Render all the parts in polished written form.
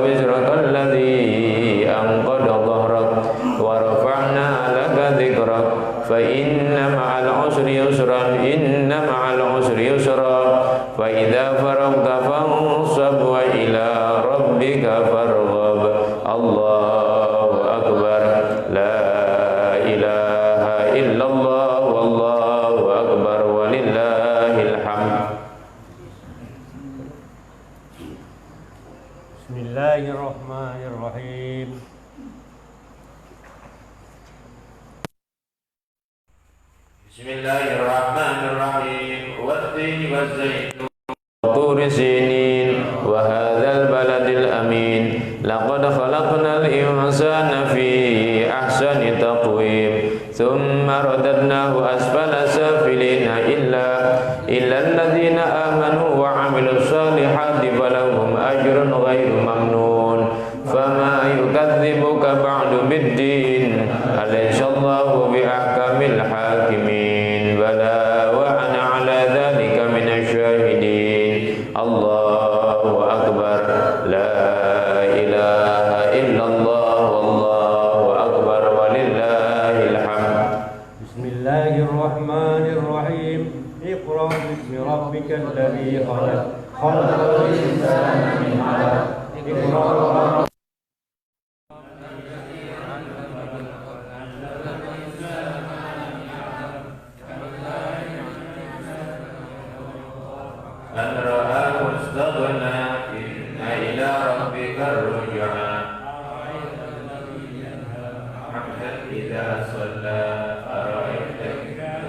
وزرك الذي أنقض ظهرك ورفعنا لك ذكرك فإن مع العسر يسرا إن مع العسر يسرا فإذا فرغت فانصب وإلى ربك فارغب الله أكبر لا إله إلا الله والله أكبر ولله الحمد. Bismillahirrahmanirrahim. Bismillahirrahmanirrahim. Wat-tini waz-zaitun wa-turi sinin wa hadzal baladil amin. Laqad khalaqnal insana fi ahsani taqwim. Tsumma radadnahu asfala safilina illa alladziina amanu wa 'amilus shalihati falahum ajrun ghairu mamnun. Fama yukadzibuka ba'du bid-din. Alaysallahu bi ahkamil hakimin. Bala wa ana 'ala dzalika minasyahidin. Allahu akbar. La ilaha illallah wallahu akbar walillahil hamd. Bismillahirrahmanirrahim. Iqra bismi rabbikal ladzi khalaq. Khalaqal insana min 'alaq. Iqra أن رآه استغنى إن إلى ربك الرجعى عبدا إذا صلى أرأيت إذ كان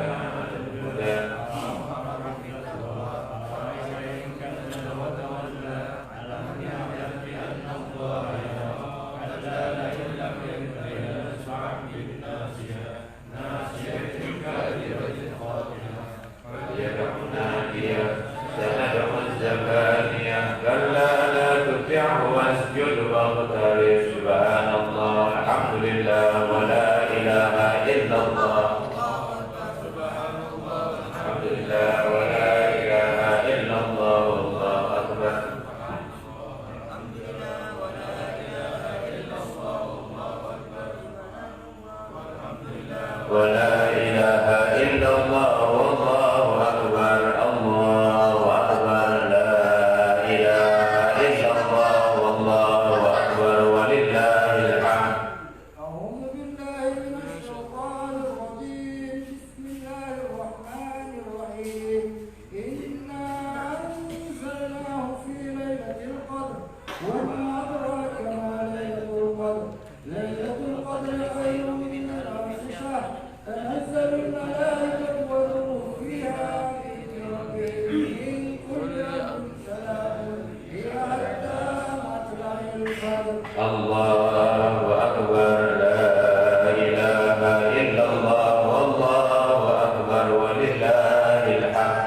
الهدى واسجد واقترب سبحان الله الحمد لله ولا إله إلا الله الحمد لله ولا إله إلا الله والله أكبر ولا إله إلا الله والله أكبر الله أكبر لا إله إلا الله والله أكبر ولله الحمد. أعوذ بالله من الشيطان الرجيم. بسم الله الرحمن الرحيم. إنا أنزلناه في ليلة القدر وما أدراك ما ليلة القدر. ليلة القدر خير من ألف شهر. تنزل الملائكة والروح فيها بإذن ربهم من كل أمر سلام هي حتى مطلع الفجر. الله أكبر لا إله إلا الله والله أكبر ولله الحمد.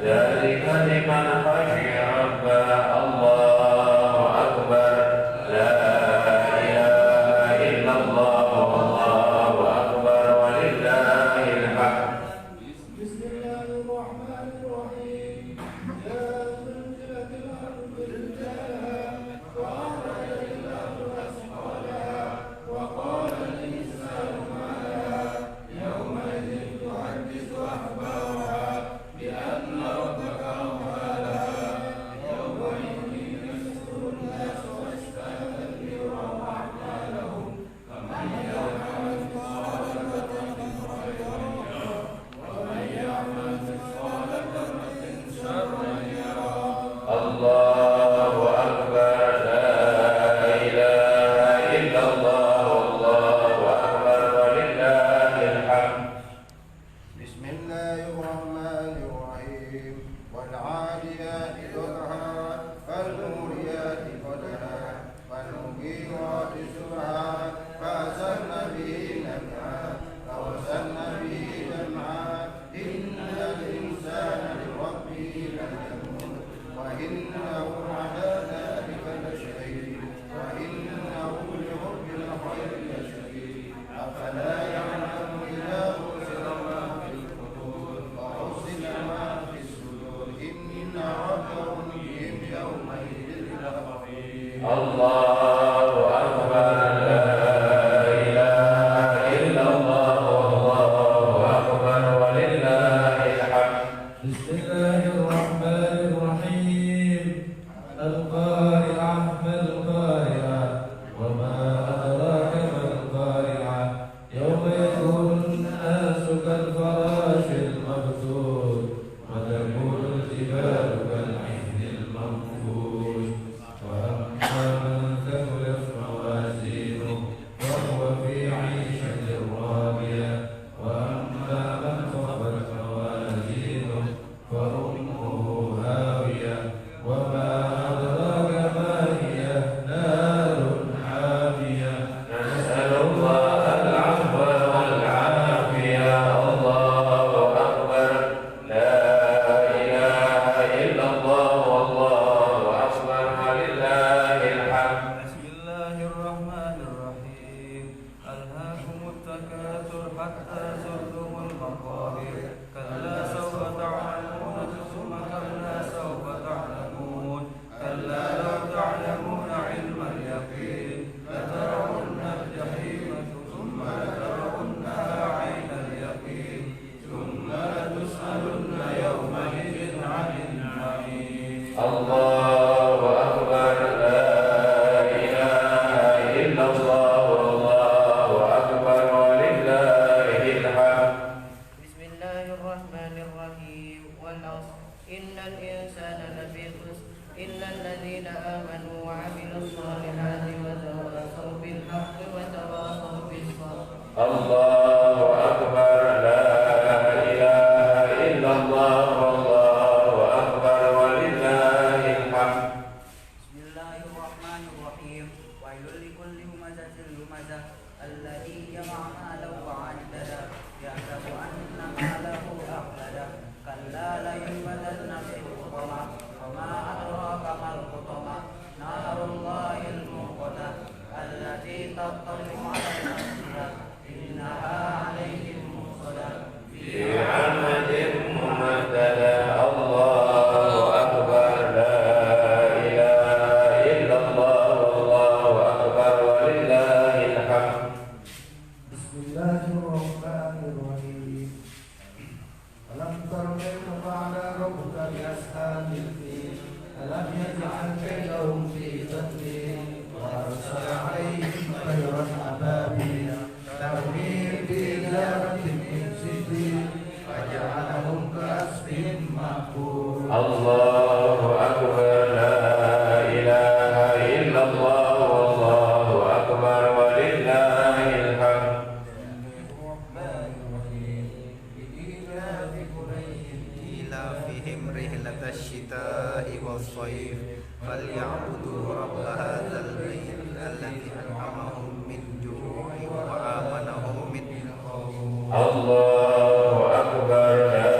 ذلك لمن خشي ربه الله الله أكبر لا إله إلا الله والله أكبر ولله الحمد. بسم الله الرحمن الرحيم والعاديات ضبحا فالموريات قدحا فالمغيرات صبحا فأثرن به نقعا فوسطن به جمعا إن الإنسان لربه لكنود وإنه على ذلك لشهيد وإنه لحب الخير لشديد أفلا يعلم إذا بشر ما في القبور وحصل ما في الصدور إن ربهم بهم يومئذ لخبير. الله أكبر لا إله إلا الله والله أكبر ولله الحمد. بسم الله الرحمن الرحيم القارعة ما القارعة وما أدراك ما القارعة يوم يكون الناس كالفراش المبثوث وتكون الجبال كالعهن المنفوش وأما من ثقلت موازينه فهو في عيشة راضية وأما من خفت موازينه فأمه هاوية وما أدراك ما هي نار حامية. نسأل الله العفو والعافية. الله أكبر لا إله إلا الله والله أكبر ولله الحمد. بسم الله الرحمن الرحيم ألهاكم التكاثر حتى زرتم المقابر كلا سوف تعلمون ثم كلا سوف تعلمون كلا لو تعلمون علم اليقين لترون الجحيم ثم لترونها عين اليقين ثم لتسألن يومئذ عن النعيم. الله أكبر لا إله إلا الله والله أكبر ولله الحمد. بسم الله الرحمن الرحيم والعصر إن الإنسان لفي خسر إلا الذين آمنوا وعملوا الصالحات وتواصوا بالحق وتواصوا بالصبر. الله أكبر لا إله إلا الله والله أكبر ولله الحمد. بسم الله الرحمن الرحيم ويل لكل همزة لمزة الذي جمع مالا وعدده يحسب أن ماله أخلده كلا لينبذن في الحطمة وما أدراك ما الحطمة نار الله الموقدة التي تطلع على الأفئدة إنها عليهم مؤصدة في عمد ممددة. الله أكبر لا إله إلا الله والله أكبر ولله الحمد. بسم الله الرحمن الرحيم ألم تر كيف فعل ربك بأصحاب الفيل ألم يجعل كيدهم في تدليل وأرسل عليهم طيرا أبابيل ترميهم بحجارة من سجيل فجعلهم كعصف مأكول. الله أكبر لا إله إلا الله والله أكبر ولله الحمد. الرحمن الرحيم لإيلاف قريش إيلافهم رحلة الشتاء والصيف فليعبدوا رب هذا البيت الذي أطعمهم من جوع وآمنهم من خوف. الله أكبر لا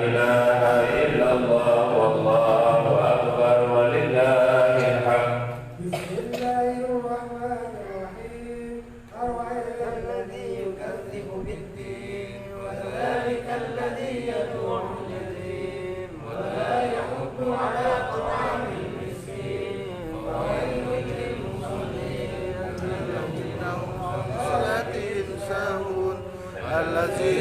إله إلا الله والله أكبر ولله الحمد. بسم الله الرحمن الرحيم أرأيت الذي يكذب بالدين وذلك الذي يدعو اليتيم ولا يحض على طعام المسكين وويل للمصلين الذين هم عن صلاتهم ساهون الذين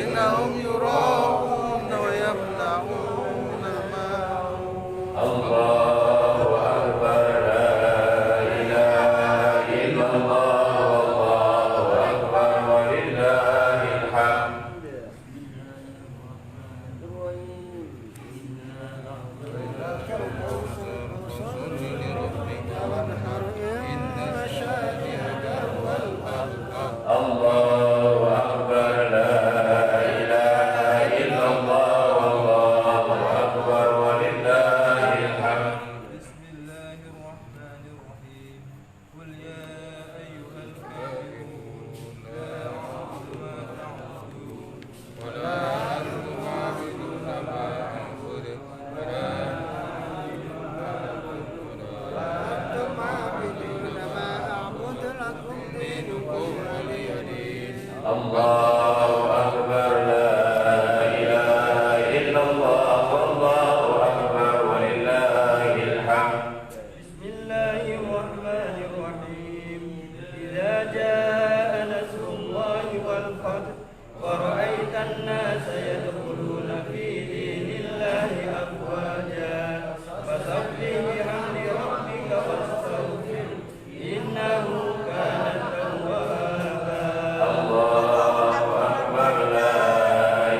الله أكبر لا إله إلا الله والله أكبر ولله الحمد بسم الله الرحمن الرحيم إذا جاء نصر الله والفتح ورأيت الناس يدخلون في دين الله أفواجا فسبح بحمد ربك واستغفر إنه كان توابا الله أكبر لا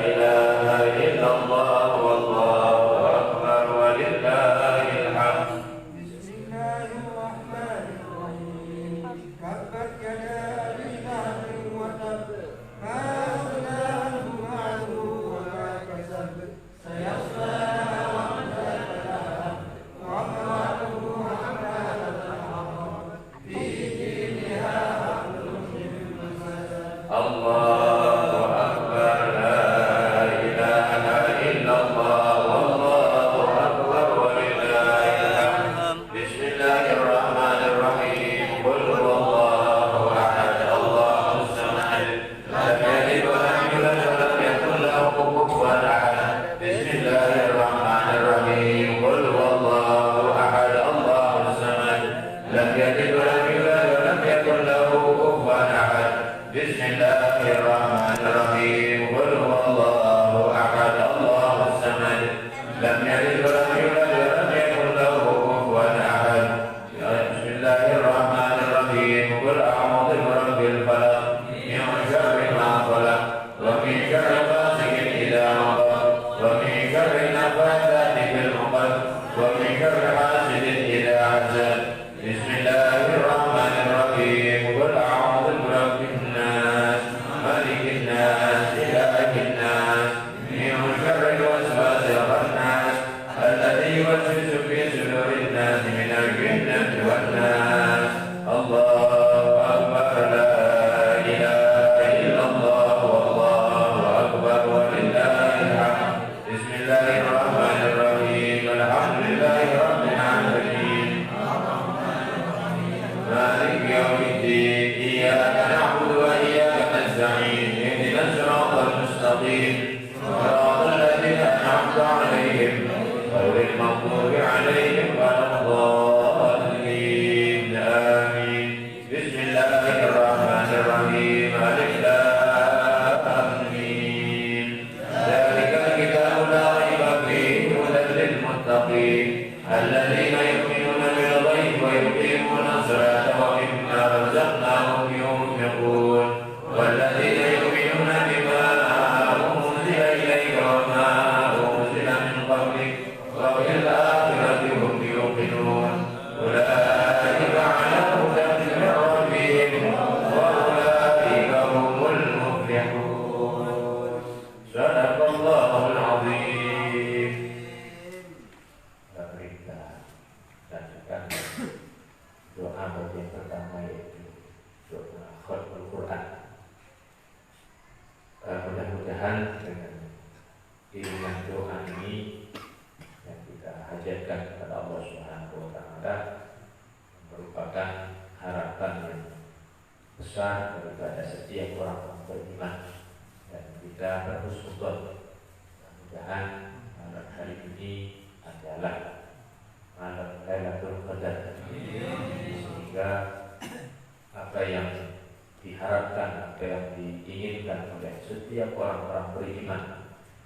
إله إلا الله والله أكبر ولله الحمد بسم الله الرحمن الرحيم تبت يدا أبي لهب وتب ما أغنى عنه ماله وما كسب سيصلى نارا ذات لهب وامرأته حمالة الحطب في جيدها حبل من مسد الله أكبر لا إله إلا الله والله أكبر ولله الحمد بسم الله الرحمن الرحيم قل هو الله أحد الله الصمد لم يلد ولم يولد ولم يكن له كفوا أحد بسم الله الرحمن الرحيم قل هو الله أحد الله الصمد لم يلد ولم يولد ولم يكن له كفوا أحد بسم الله الرحمن الرحيم قل هو الله أحد الله الصمد لم يلد ولم يولد ولم يكن له كفوا أحد بسم الله الرحمن الرحيم قل أعوذ برب الفلق من شر ما خلق ومن شر غاسق إذا وقب ومن شر النفاثات في العقد ومن شر حاسد إذا حسد بسم الله الرحمن الرحيم قل أعوذ برب الناس ملك الناس إله الناس من شر الوسواس الخناس الذي يوسوس في صدور الناس من الجنة والناس الله أكبر لا إله إلا الله والله أكبر ولله الحمد بسم الله الرحمن الرحيم الحمد لله رب العالمين مالك يوم الدين إياك نعبد وإياك نستعين اهدنا الصراط المستقيم صراط الذين أنعمت عليهم غير المغضوب عليهم ولا الضالين آمين بسم الله الرحمن الرحيم ألف لام ميم ذلك الكتاب لا ريب فيه هدى للمتقين الذين يؤمنون بالغيب ويقيمون الصلاة ومما رزقناهم ينفقون والذين يؤمنون بما أنزل إليك وما أنزل من قبلك وبالآخرة هم يوقنون أولئك على هدى من ربهم وأولئك هم المفلحون صدق الله العظيم. Kita lanjutkan doa bagian pertama yaitu doa khatmul Quran. Mudah-mudahan dengan iringan doa ini yang kita hajatkan kepada Allah Subhanahu wa taala merupakan harapan yang besar daripada setiap orang beriman dan kita berhusnudzon. Mudah-mudahan malam hari ini adalah malam Lailatul Qadar sehingga apa yang diharapkan, apa yang diinginkan oleh setiap orang-orang beriman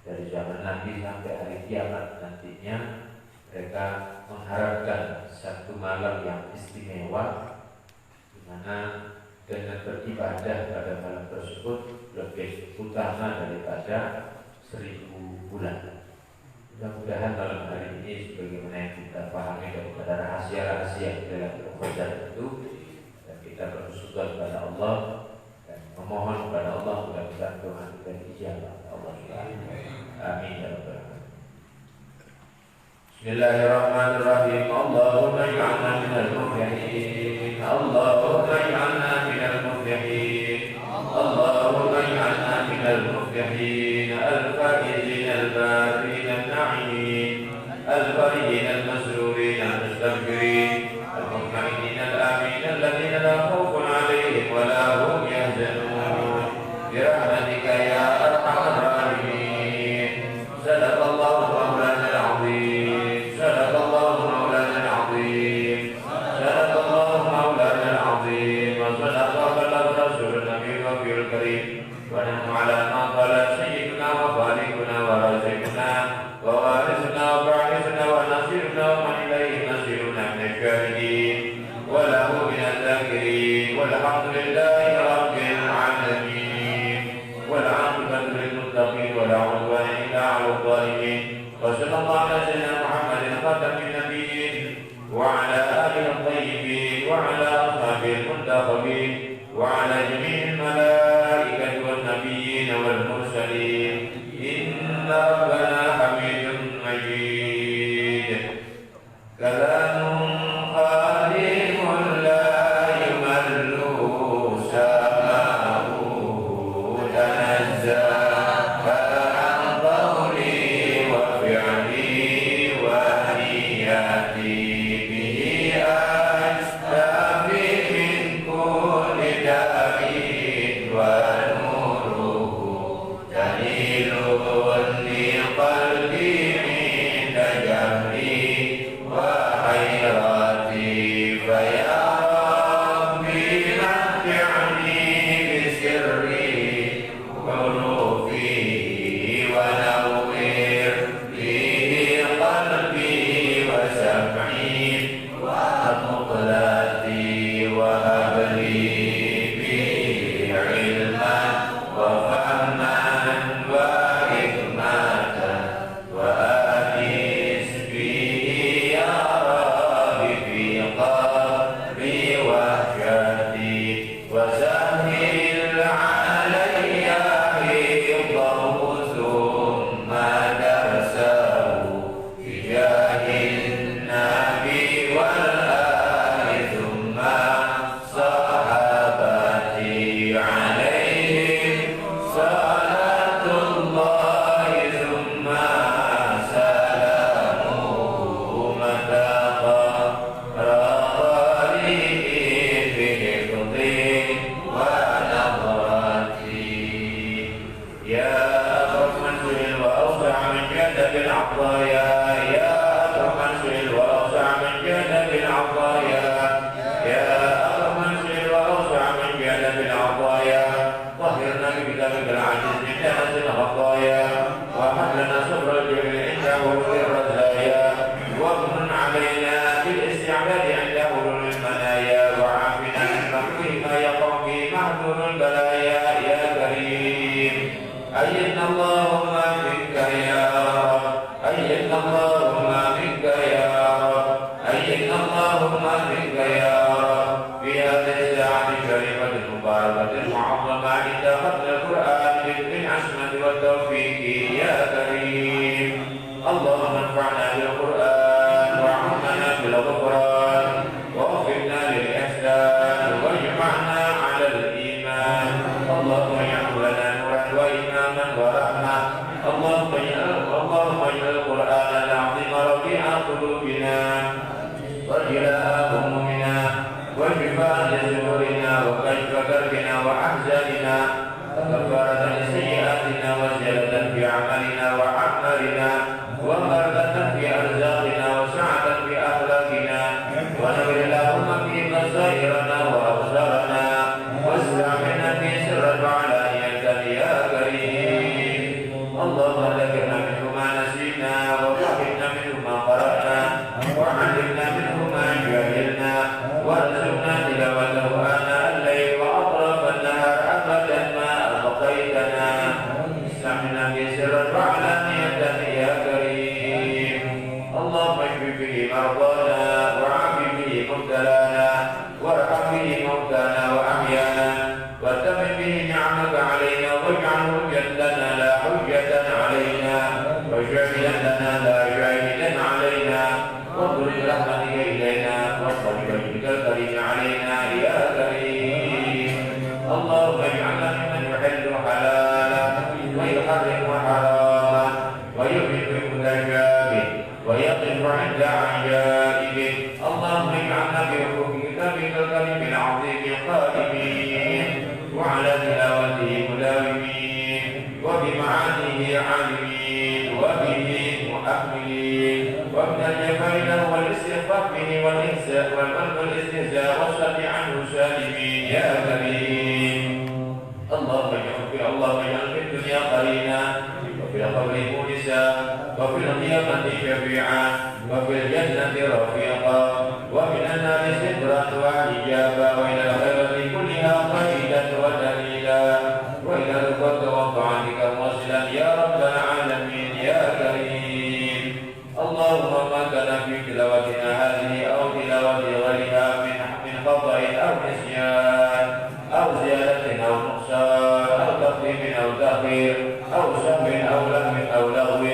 dari zaman Nabi sampai hari kiamat nantinya, mereka mengharapkan satu malam yang istimewa di mana dengan beribadah pada malam tersebut lebih utama daripada 1000 bulan. Mudah-mudahan malam hari ini sebagaimana yang kita pahami daripada rahasia-rahasia Lailatul Qadar itu, dan kita bersyukur kepada Allah dan memohon kepada Allah mudah-mudahan doa kita dijawab Allah Subhanahu. Amin ya rabbal alamin. Bismillahirrahmanirrahim. Allahumma ij'alna minal muflihin. Allahumma ij'alna minal muflihin. Allahumma ij'alna minal muflihin. Al-faizin al-barin al-na'im. Al-farihin al-masrurin al-mustaghfirin. Al-mutma'inin al-amin alladhina la khawfun 'alayhim wa la hum yahzanun. وعلى آله الطيبين وعلى أصحابه المنتخبين وعلى جميع الملائكة والنبيين والمرسلين إن ربنا حميد مجيد. كلام خالق لا يمل سماه تنزه عن قولي وفعلي ونيتي به أستفي من كل داء ونوره دليل لقلبي من تجمري وحيرتي فيا ربي متعني بسري حروفي ونور فيه قلبي وسمعي ومقلتي وهب لي به علما وفهما وحكمة وآنس به يا رب في قبري وحشتي وسهل علي حفظه ثم درسه بجاه النبي والآل ثم صحابتي عليهم صلاة الله ثم سلامه متى قرر لي بحفظي ونظرتي. يا أكرم من سئل وأوسع من جاد بالعطايا يا أكرم من سئل وأوسع من جاد بالعطايا يا أكرم من سئل وأوسع من جاد بالعطايا طهرنا بكتابك العزيز من دنس الخطايا وهب لنا صبر الجهل عند حلول الرزايا وامن علينا بالاستعداد عند حلول المنايا وعافنا من مكروه ما يقع به محذور البلايا يا كريم. أيدنا اللهم منك يا رب أيدنا اللهم منك يا رب أيدنا اللهم منك يا رب في هذه الساعة الشريفة المباركة المعظمة عند ختم القرآن بالعصمة والتوفيق يا كريم. اللهم انفعنا بالقرآن وعمنا بالغفران ووفقنا للإحسان واجمعنا على الإيمان. اللهم اجعل لنا نورا وإماما ورحمة. اللهم اجعل القرآن العظيم ربيع قلوبنا وجلاء همومنا وشفاء لصدورنا وكشف كربنا وأحزاننا وكفارة لسيئاتنا وزيادة في عملنا وعملنا وبركة في أرزاقنا وسعة في أخلاقنا ونور اللهم في بصائرنا وأبصارنا واستعملنا في سرا وعلانية يا كريم. اللهم ذكرنا منه ما نسينا وفهمنا منه ما قرأنا وعلمنا منه ما جهلنا وارزقنا تلاوته آناء الليل وأطراف النهار أبدا ما أبقيتنا استعملنا في سرا وعلانية يا كريم. اللهم اشف به مرضانا وعاف به مبتلانا وارحم به موتانا وأحيانا واتمم به نعمك علينا واجعله حجة لنا لا حجة علينا وشاهدا لنا لا شاهدا علينا وانظر برحمتك إلينا واصطف بوجهك الكريم علينا يا كريم. اللهم اجعلنا ممن يحل حلالا ويحرم حراما ويحب متشابه ويقف عند عجائبه. اللهم اجعلنا بحروف كتابك الكريم العظيم قائمين وعلى تلاوته مداومين وبمعانيه عالمين وبه مؤمنين ومن الجفاء له والاستخفاف به والاستهزاء والصد عنه سالمين يا كريم. اللهم اجعل في الدنيا قرينا وفي القبر مونسا وفي القيامة شفيعا وفي الجنة رفيقا ومن النار سترا وحجابا وإلى الخيرات كلها قيدا ودليلا وإلى رضاك وطاعتك موصلا يا رب العالمين يا كريم. اللهم ما كان في تلاوتنا هذه أو تلاوة غيرها من خطأ أو نسيان أو زيادة أو نقصان أو تقديم أو تأخير أو سهو أو لهو أو لغو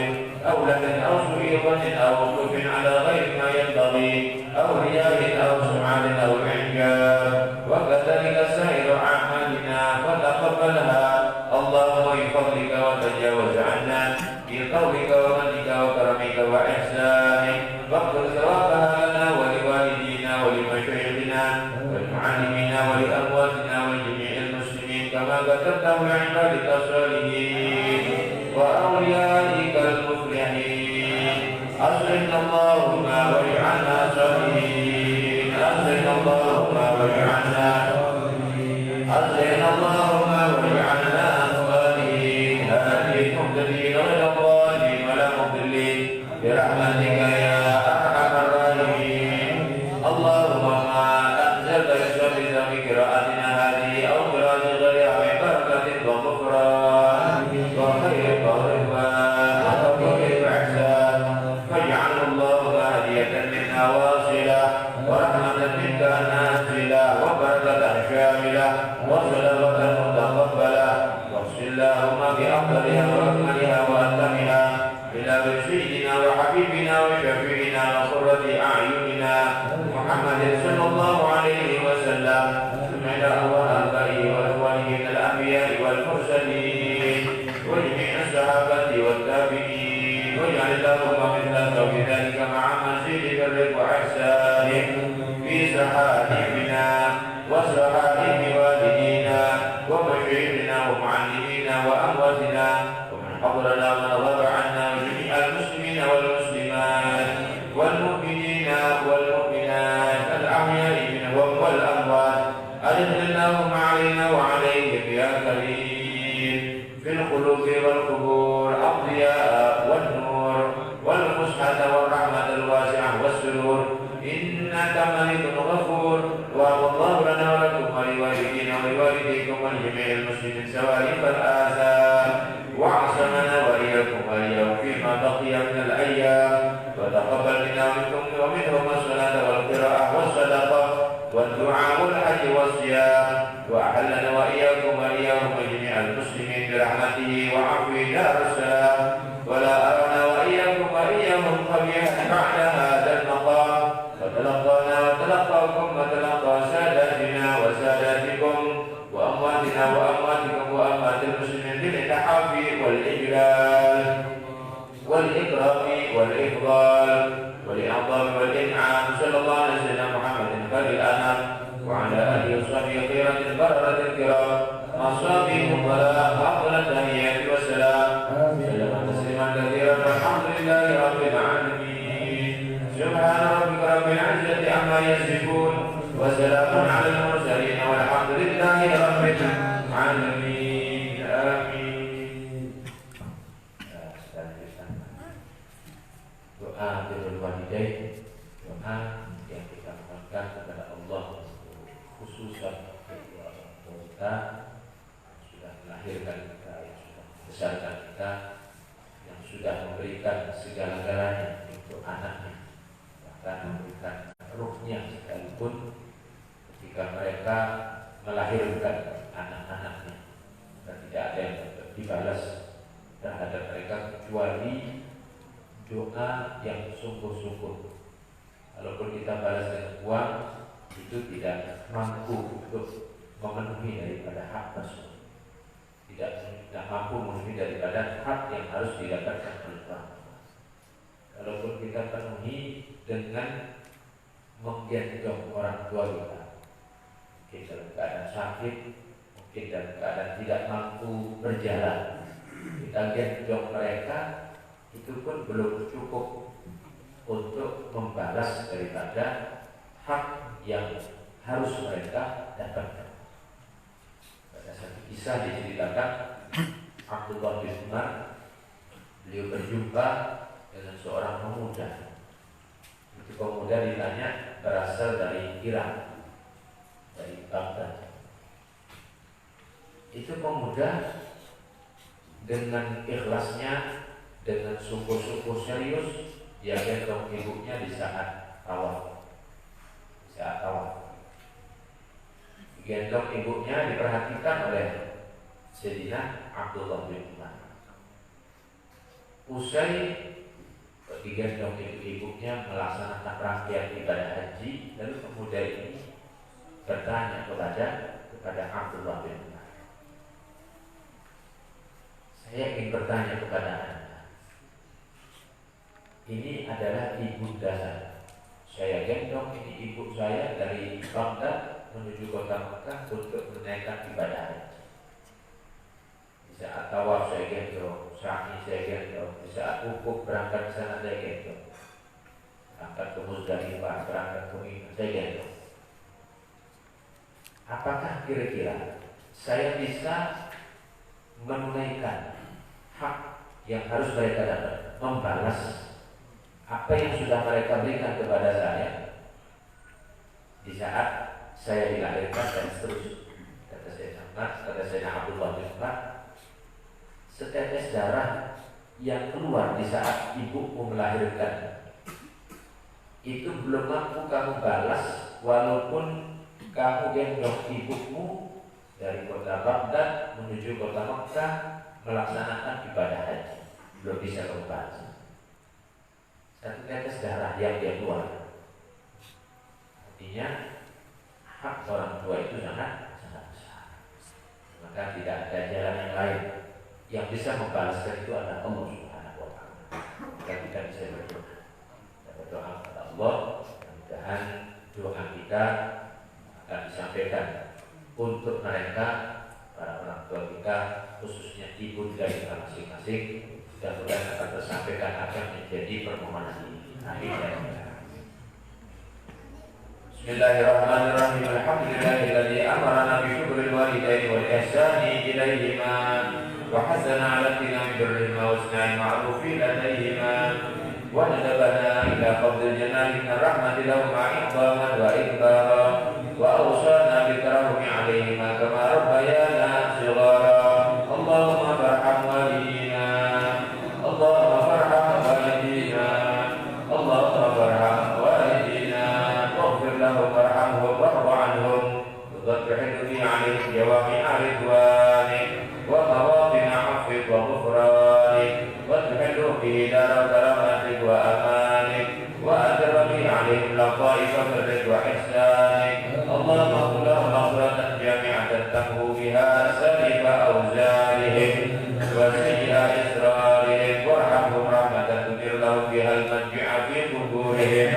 أو لمن أو سوء ظن أو وقوف على غير ما ينبغي أو رياء أو سمعة أو إعجاب وكذلك سائر أعمالنا فتقبلها اللهم بفضلك وتجاوز عنا بقولك ومنك وكرمك وإحسانك واغفر ثوابها لنا ولوالدينا ولمشايخنا ولمعلمينا ولأمواتنا ولجميع المسلمين كما كتبته لعبادك الصالحين وأوليائك المفلحين أصلحنا اللهم واجعلنا صالحين أصلحنا اللهم واجعلنا أصلحنا اللهم واجعلنا صالحين هادين مهتدين غير ضالين ولا مضلين برحمتك يا أرحم الراحمين اللهم ما أنزلت بسبب قراءتنا هذه أو قراءة غيرها من بركة وغفران وخير ورضوان وفضل وإحسان فاجعل الله هدية منا واصلة ورحمة منك نازلة وبركة شاملة وصدقة متقبلة واغفر اللهم بأفضلها وأكملها وأتمها إلى سيدنا وحبيبنا وشفيعنا وقرة أعيننا محمد صلى الله عليه وسلم ثم إلى آبائه وإخوانه من الأنبياء والمرسلين وجميع الصحابة والتابعين واجعل اللهم مثله بذلك مع مزيد برك وإحسانك في صحائفنا وصحائف والدينا ومشايخنا ومعلمينا وأمواتنا ومن حضرنا ومن غاب عنا وجميع المسلمين والمسلمات والمؤمنين والمؤمنات الأحياء منهم والأموات أدخل اللهم علينا وعليهم يا كريم في القلوب والقبور الضياء والنور والفسحة والرحمة الواسعة والسرور إنك ملك غفور وهو الله لنا ولكم ولوالدينا ولوالديكم ولجميع المسلمين سوارف الآثام وعصمنا وإياكم وإياهم فيما بقي من الأيام وتقبل منا ومنهم الصلاة والقراءة والصدقة والدعاء والحج والصيام وأحلنا وإياكم وإياهم وجميع المسلمين برحمته وعفوه دار السلام ولا أرنا وإياكم وإياهم قبيحا بعد هذا المقام وتلقانا وتلقاكم وتلقى ساداتنا وساداتكم وأمواتنا وأمواتكم وأموات المسلمين بالإتحاف والإجلال والإكرام والإفضال والإعظام والإنعام صلى الله عليه وسلم محمد خير الأنام وعلى آله وصحبه خيرة البررة الكرام أصحابه الضلاء أفضل التحيات والسلام سلم تسليما كثيرا والحمد لله رب العالمين سبحان ربك رب العزة عما يصفون وسلام على المرسلين والحمد لله رب العالمين آمين. Doa birrul walidain, doa yang kita mohonkan kepada Allah khususan kedua orang tua kita yang sudah melahirkan kita, yang sudah membesarkan kita, yang sudah memberikan segala-galanya untuk anaknya, bahkan memberikan ruhnya sekalipun ketika mereka melahirkan anak-anaknya, dan tidak ada yang dibalas terhadap mereka kecuali doa yang sungguh-sungguh. Walaupun kita balas dengan uang, itu tidak mampu untuk memenuhi daripada hak tersebut, tidak mampu memenuhi daripada hak yang harus didapatkan oleh orang tua. Walaupun kita penuhi dengan menggendong orang tua kita, mungkin dalam keadaan sakit, mungkin dalam keadaan tidak mampu berjalan, kita gendong mereka, itu pun belum cukup untuk membalas daripada hak yang harus mereka dapatkan. Pada satu kisah diceritakan Abdullah bin Umar, beliau berjumpa dengan seorang pemuda. Itu pemuda ditanya berasal dari Irak, dari Baghdad. Itu pemuda dengan ikhlasnya, dengan sungguh-sungguh serius dia gendong ibunya di saat tawaf. digendong ibunya, diperhatikan oleh Sayyidina Abdullah bin Umar. Usai digendong ibunya melaksanakan rangkaian ibadah haji, lalu pemuda ini bertanya kepada Abdullah bin Umar, saya ingin bertanya kepada Anda, ini adalah ibunda saya gendong ini ibu saya dari Baghdad menuju kota Mekah untuk menaikkan ibadah haji. Di saat tawaf saya gendong, sa'i saya gendong, di saat wukuf berangkat ke sana saya gendong, berangkat ke Muzdalifah, berangkat ke Mina saya gendong. Apakah kira-kira saya bisa menunaikan hak yang harus mereka dapat, membalas apa yang sudah mereka berikan kepada saya di saat saya dilahirkan dan seterusnya? Kata saya Abdullah bin Umar, setetes darah yang keluar di saat ibumu melahirkan itu belum mampu kamu balas, walaupun kamu gendong ibumu dari kota Baghdad menuju kota Mekah melaksanakan ibadah haji, belum bisa kamu balas. Satu tetes darah yang dia keluar, artinya hak orang tua itu sangat besar. Maka tidak ada jalan yang lain yang bisa membalaskan itu adalah Allah Subhanahu wa Ta'ala. Maka kita bisa berdoa kepada Allah, mudah-mudahan doa kita akan disampaikan untuk mereka, para orang tua kita, khususnya ibu dan kita masing-masing, dan mudah-mudahan akan tersampaikan akan menjadi permohonan ini. Amin. Bismillahirrahmanirrahim. Alhamdulillahilladzi amarna bi syukril walidaini wal ihsani ilaihima wa hasana 'ala tinami birrihima wa isna'il ma'rufi ladaihima wa nadabana ila qabdil jannati min rahmati lahum ma'idhaman wa ikbara wa awsana bi tarahumi 'alaihima kama rabbayana shighara. Allahumma barham walidina, Allahumma barham walidina, Allahumma barham walidina, waghfir lahum warhamhum warḍa 'anhum, وَتُحِلُّ بِهِ عَلَيْهِمْ جَوَامِعَ رِضْوَانِكَ وَمَوَاطِنَ عَفْوِكَ وَغُفْرَانِكَ وَتُحِلُّ بِهِ دَارَ كَرَامَتِكَ وَأَمَانِكَ وَأَدِرَّ بِهِ عَلَيْهِمْ لَطَائِفَ فَضْلِكَ وَإِحْسَانِكَ. اللهم اغفر لهم مغفرة جامعة تمحو بها سلب أوزارهم وسيئ إسرارهم، وارحمهم رحمة تدير لهم بها المنجع في قبورهم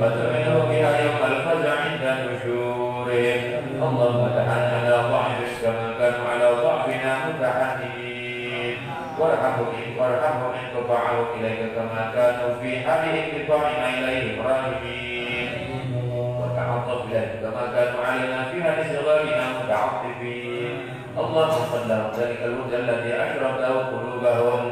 وتؤمنهم بها يوم الفزع عند نشورهم. اللهم تحنن على ضعفك كما كانوا على ضعفنا متحنين، وارحمهم إن قطعوا إليك كما كانوا في حال انقطاعنا إليهم راهبين، وتعطف إليك كما كانوا علينا في حال صغارنا متعطفين. اللهم صل لهم ذلك الهدى الذي أشرقته قلوبهم،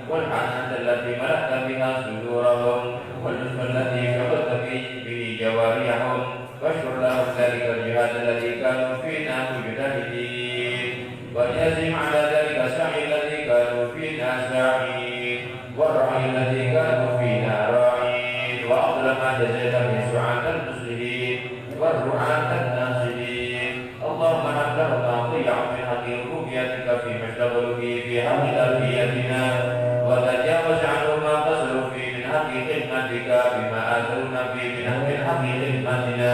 والحنان التي ملأت بها صدورهم، واللطف الذي شغلت به جوارحهم، واشكر لهم ذلك الجهاد الذي كانوا فينا مجتهدين، وجازم على ذلك السعي الذي كانوا فينا ساعين، والرعي الذي كانوا فينا راعين، وأفضل ما جزيت من سعاد المسلمين والرعاة الناصرين. اللهم هب لهم ما ضيع من حق ربوبيتك فيما اشتغلوا به في حق ألهيتنا، وتجاوز عنهم ما قصروا فيه من حق خدمتك بما آثرونا فيه من حق خدمتنا،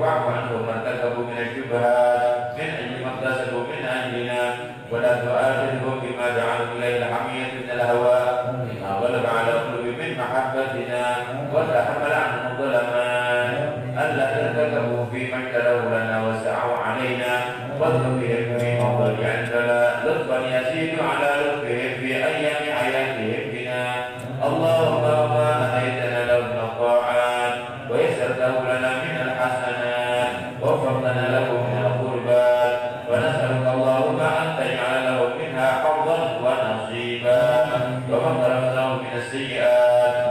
واعف عنهم ما ارتكبوا من الشبهات من أجل ما اكتسبوا من أجلنا، ولا تؤاخذهم بما جعلوا إليه الحمية من الهوى بما غلب على القلوب من محبتنا، وتحمل عنهم الظلمات التي ارتكبوا فيما اشتروا لنا وسعوا علينا، واطلب بهم في موضع عندنا لطفا يزيد على لطفهم في أيام حياتهم بنا. اللهم ما أتيتنا له من الطاعات ويسرته لنا من الحسنات ووفقتنا له من القربات، ونسألك اللهم أن تجعل له منها حظا ونصيبا، وما تركناه من السيئات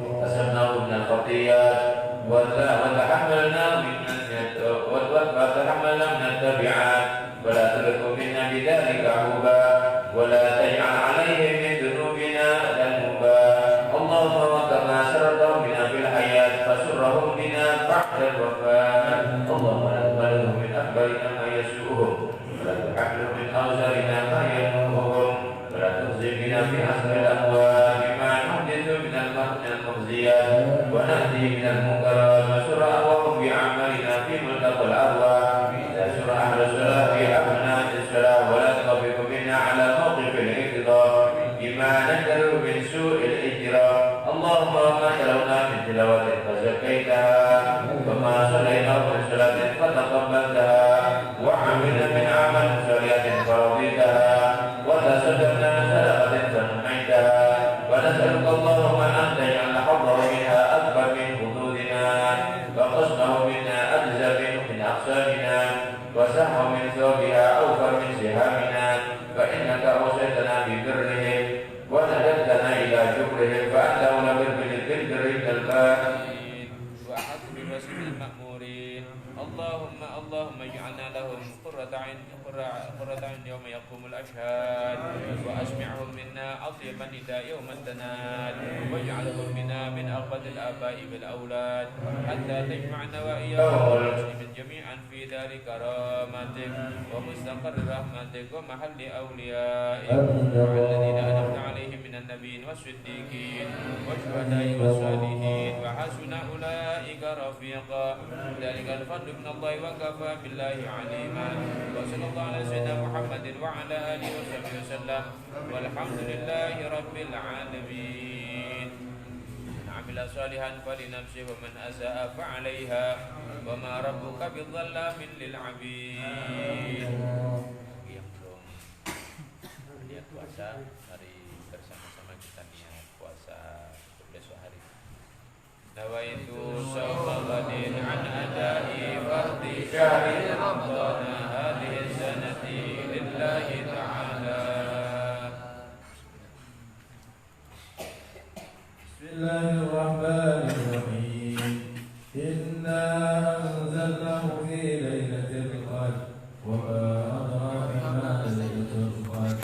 وكسبناه من الخطيئات، وتحملنا من التبعات، ولا تلك منا بذلك عقوبا، ولا تجعل عليهم من ذنوبنا ذنوبا. اللهم وكما سرتهم بنا في الحياة فسرهم بنا بعد الوفاة. اللهم نقبله من أكبر ما المسلمين المأمورين اللهم اجعلنا لهم قرة عين يوم يقوم الأشهاد وأسمعهم منا أطيب النداء يوم التناد واجعلهم منا من أغبط الآباء بالأولاد حتى تجمعنا وإياهم المسلمين جميعا في دار كرامتك ومستقر رحمتك ومحل أوليائك الذين أنعمت عليهم من النبيين والصديقين والشهداء والصالحين وحسن أولئك رفيقا ذلك الفضل من الله وكفى بالله عليما وصلى الله على سيدنا محمد وعلى آله وصحبه وسلم والحمد لله رب العالمين من عمل صالحا فلنفسه ومن أساء فعليها وما ربك بظلام للعبيد. Yang belum niat puasa, mari bersama-sama kita niat puasa untuk besok hari. Nawaitu shauma ghadin an adai fardhi syahri ramadhan hadhihi sanati lillahi ta'ala. Bismillahirrahmanirrahim. Inna anzalnahu fi lailatul qadr wa ma adraka ma lailatul qadr.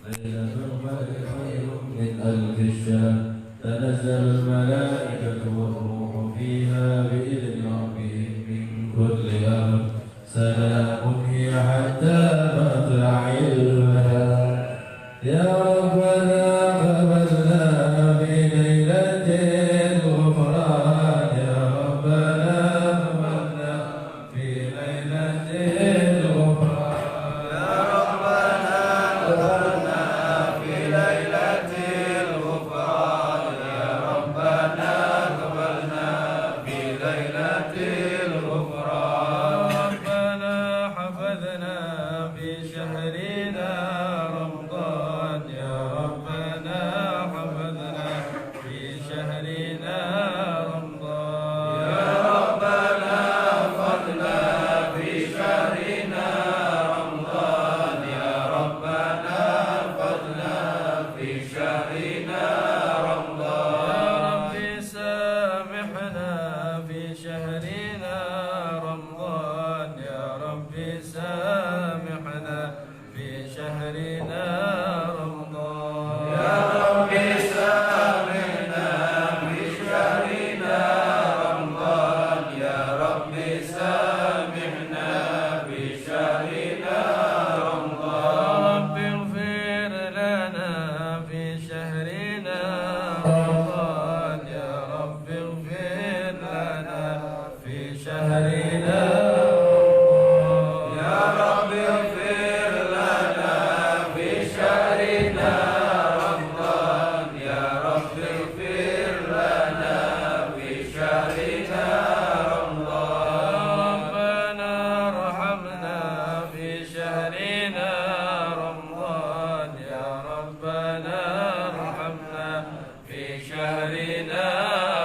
Lailatul qadr khairun min alfi shahr. Tanazzalul malaikatu war-ruhu fiha bi'idzni rabbihim min kulli amr. Salamun hiya hatta matla'il fajr. Ya Rabbana qabalna bi lailatil ghufran. Ya Rabbana qabalna bi lailatil ghufran. Ya Rabbana qabalna bi lailatil ghufran. Ya Rabbana qabalna bi lailatil ghufran. Rabbana hafadhna fi shahrina رمضان. يا ربنا حفظنا في شهرنا رمضان. يا ربنا حفظنا في شهرنا رمضان. يا ربنا حفظنا في شهرنا رمضان. يا رب سامحنا في شهرنا رمضان. يا رب سامحنا في شهرنا رمضان. يا رب سامحنا في شهرنا رمضان. يا رب سامحنا في شهرنا رمضان. رب اغفر لنا في شهرنا رمضان. يا رب اغفر لنا في شهرنا رمضان. يا رب اغفر لنا في شهرنا رمضان. يا رب اغفر لنا في شهرنا رمضان. ربنا ارحمنا في شهرنا رمضان. يا ربنا ارحمنا في شهرنا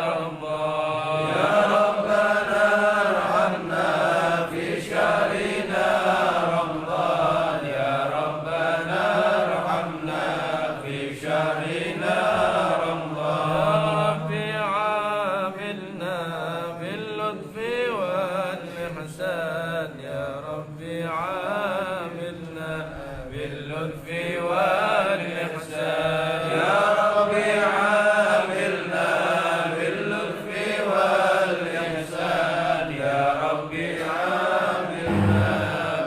رمضان. يا ربنا ارحمنا في شهرنا رمضان. يا ربنا ارحمنا في شهرنا رمضان. رب عاملنا باللطف والإحسان. يا رب عاملنا باللطف والإحسان. يا رب عاملنا باللطف والإحسان. يا رب عاملنا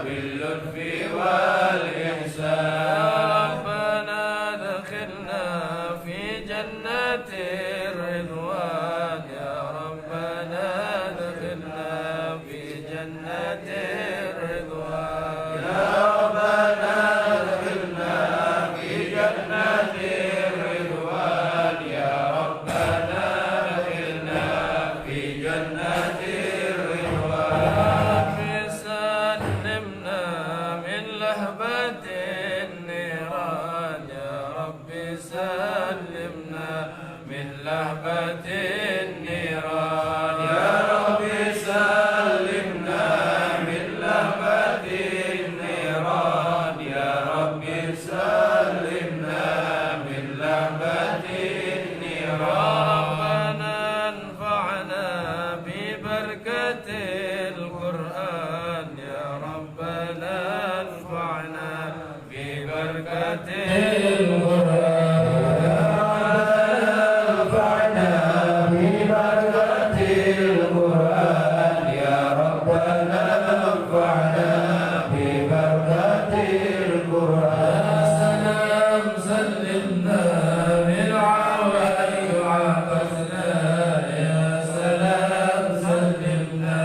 باللطف والإحسان. ربنا ادخلنا في جنات الرضوان. يا ربنا ادخلنا في جنات ببركة القرآن يا ربنا انفعنا ببركة القرآن يا ربنا انفعنا ببركة القرآن سلام سلمنا بالعوائي وعبثنا يا سلام سلمنا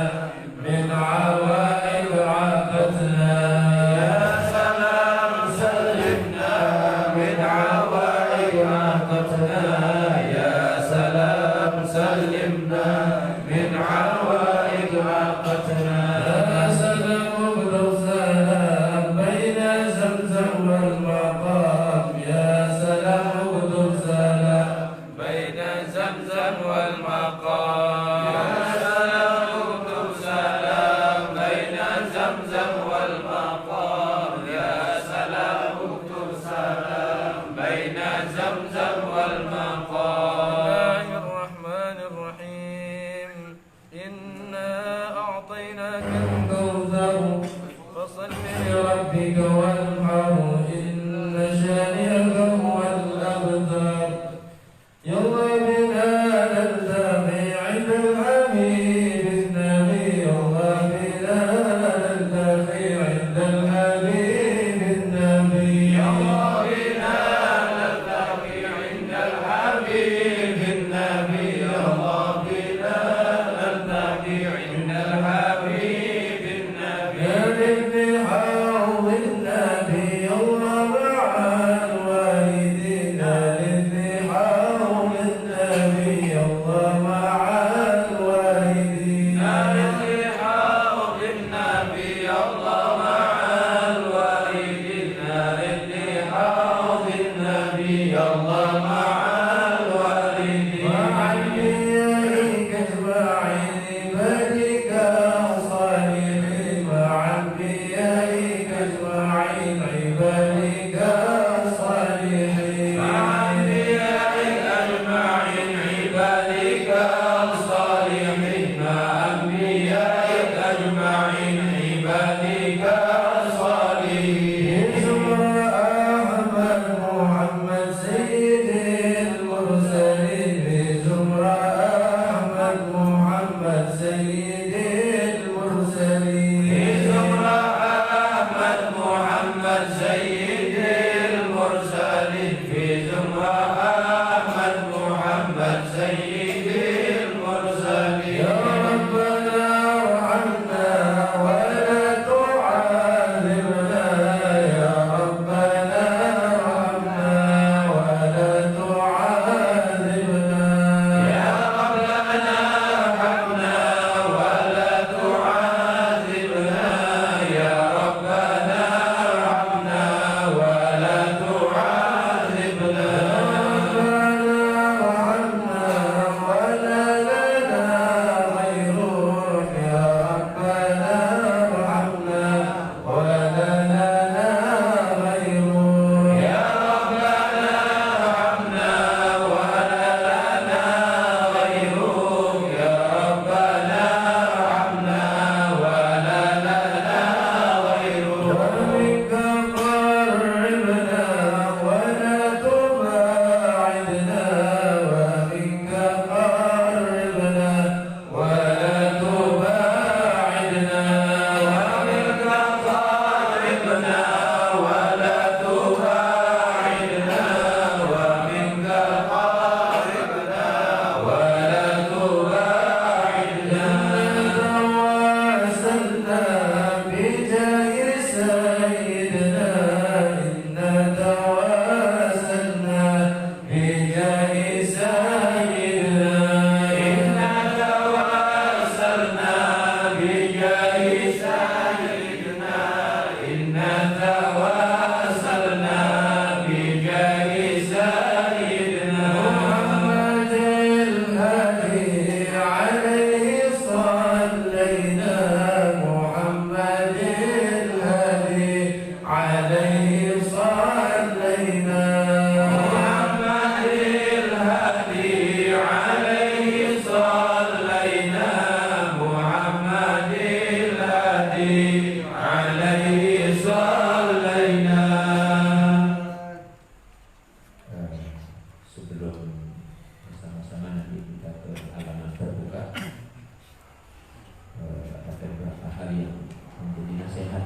yang menjadi nasihat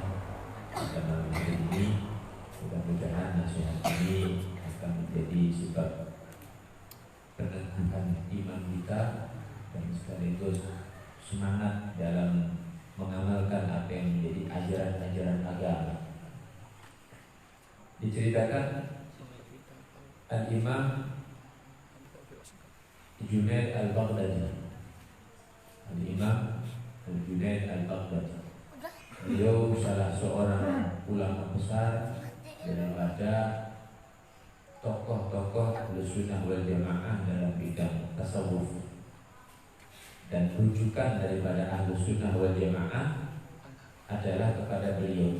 pada malam hari ini. Mudah-mudahan nasihat ini akan menjadi sebab peningkatan iman kita dan sekaligus semangat dalam mengamalkan apa yang menjadi ajaran-ajaran agama. Diceritakan Al-Imam Junaid Al-Baghdadi, Al-Imam Junaid Al-Baghdadi, beliau salah seorang ulama besar daripada tokoh-tokoh Ahlussunnah wal Jamaah dalam bidang tasawuf, dan rujukan daripada Ahlussunnah wal Jamaah adalah kepada beliau.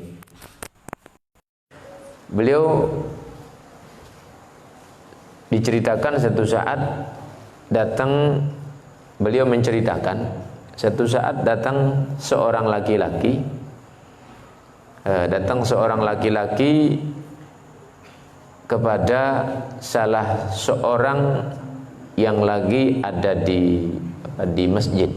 Beliau diceritakan satu saat beliau menceritakan satu saat datang seorang laki-laki kepada salah seorang yang lagi ada di masjid,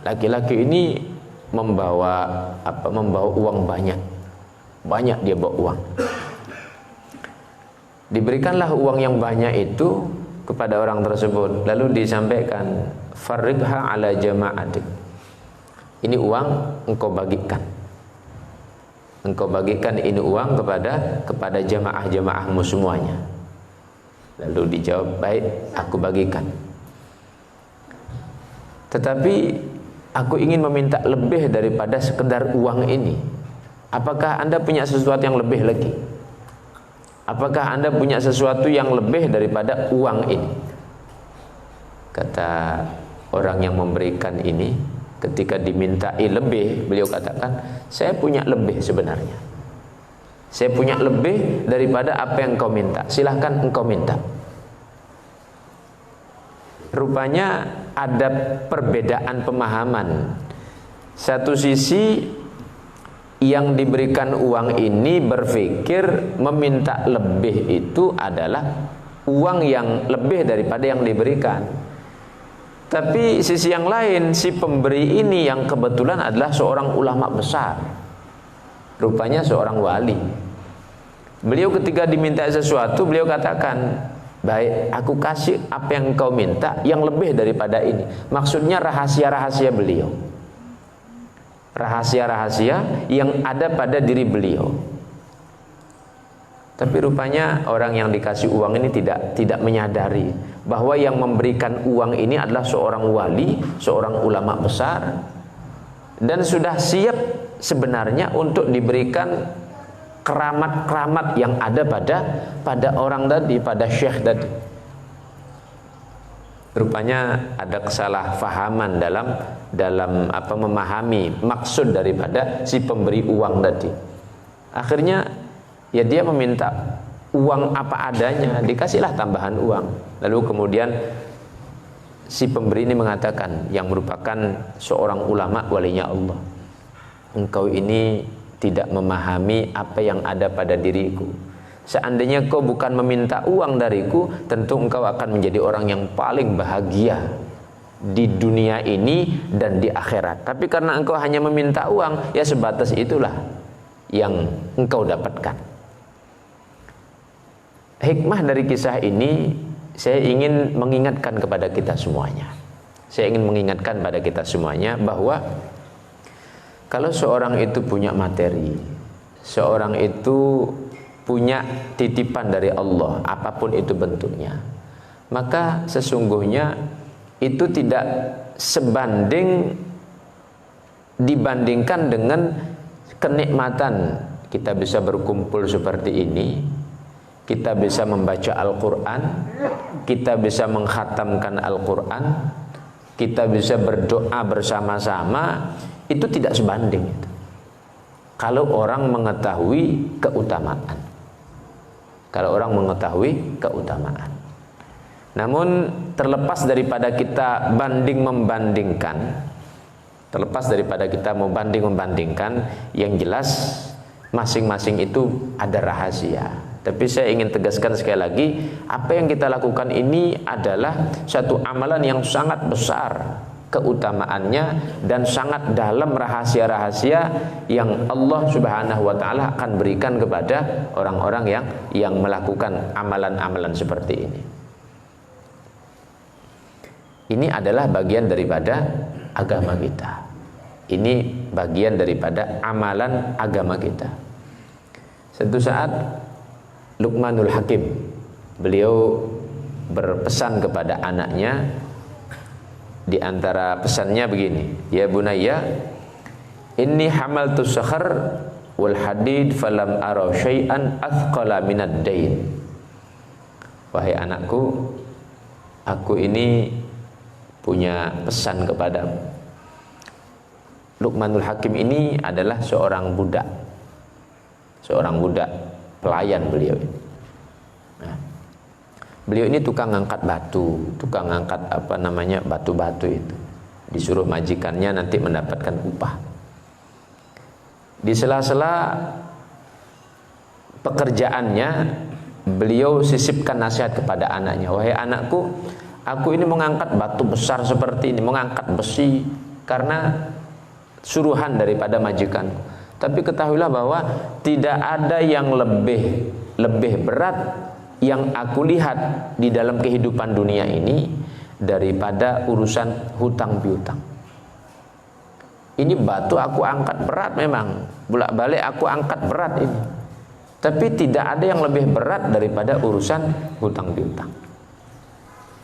Laki-laki ini membawa uang banyak dia bawa uang. Diberikanlah uang yang banyak itu kepada orang tersebut, lalu disampaikan, farriqha ala jama'atik, ini uang engkau bagikan ini uang kepada jamaah-jamaahmu semuanya. Lalu dijawab, baik, aku bagikan. Tetapi aku ingin meminta lebih daripada sekedar uang ini. Apakah Anda punya sesuatu yang lebih lagi? Apakah Anda punya sesuatu yang lebih daripada uang ini? Kata orang yang memberikan ini, ketika dimintai lebih, beliau katakan, saya punya lebih sebenarnya. Saya punya lebih daripada apa yang kau minta. Silahkan engkau minta. Rupanya ada perbedaan pemahaman. Satu sisi yang diberikan uang ini berpikir meminta lebih itu adalah uang yang lebih daripada yang diberikan. Tapi sisi yang lain, si pemberi ini yang kebetulan adalah seorang ulama besar, rupanya seorang wali. Beliau ketika diminta sesuatu, beliau katakan, baik, aku kasih apa yang kau minta, yang lebih daripada ini. Maksudnya rahasia-rahasia beliau, rahasia-rahasia yang ada pada diri beliau. Tapi rupanya orang yang dikasih uang ini tidak menyadari bahwa yang memberikan uang ini adalah seorang wali, seorang ulama besar, dan sudah siap sebenarnya untuk diberikan keramat-keramat yang ada pada orang tadi, pada syekh tadi. Rupanya ada kesalahpahaman dalam memahami maksud daripada si pemberi uang tadi. Akhirnya ya dia meminta uang apa adanya, dikasihlah tambahan uang. Lalu kemudian si pemberi ini mengatakan, yang merupakan seorang ulama walinya Allah, engkau ini tidak memahami apa yang ada pada diriku. Seandainya kau bukan meminta uang dariku, tentu engkau akan menjadi orang yang paling bahagia di dunia ini dan di akhirat. Tapi karena engkau hanya meminta uang, ya sebatas itulah yang engkau dapatkan. Hikmah dari kisah ini, saya ingin mengingatkan kepada kita semuanya. Saya ingin mengingatkan pada kita semuanya bahwa kalau seorang itu punya materi, seorang itu punya titipan dari Allah, apapun itu bentuknya, maka sesungguhnya itu tidak sebanding dibandingkan dengan kenikmatan kita bisa berkumpul seperti ini, kita bisa membaca Al-Quran, kita bisa mengkhatamkan Al-Quran, kita bisa berdoa bersama-sama. Itu tidak sebanding itu, kalau orang mengetahui keutamaan. Kalau orang mengetahui keutamaan. Namun terlepas daripada kita banding-membandingkan, terlepas daripada kita mau banding-membandingkan, yang jelas masing-masing itu ada rahasia. Tapi saya ingin tegaskan sekali lagi, apa yang kita lakukan ini adalah satu amalan yang sangat besar keutamaannya dan sangat dalam rahasia-rahasia yang Allah Subhanahu wa taala akan berikan kepada orang-orang yang melakukan amalan-amalan seperti ini. Ini adalah bagian daripada agama kita. Ini bagian daripada amalan agama kita. Suatu saat Luqmanul Hakim, beliau berpesan kepada anaknya, di antara pesannya begini, ya bunayya, inni hamaltu sakhar wal hadid falam ara syai'an athqala minad dain. Wahai anakku, aku ini punya pesan kepadamu. Luqmanul Hakim ini adalah seorang budak pelayan beliau ini. Nah, beliau ini tukang ngangkat batu, tukang ngangkat batu-batu itu. Disuruh majikannya nanti mendapatkan upah. Di sela-sela pekerjaannya, beliau sisipkan nasihat kepada anaknya, wahai anakku, aku ini mengangkat batu besar seperti ini, mengangkat besi karena suruhan daripada majikanku. Tapi ketahuilah bahwa tidak ada yang lebih berat yang aku lihat di dalam kehidupan dunia ini daripada urusan hutang piutang. Ini batu aku angkat berat memang, bolak-balik aku angkat berat ini. Tapi tidak ada yang lebih berat daripada urusan hutang piutang.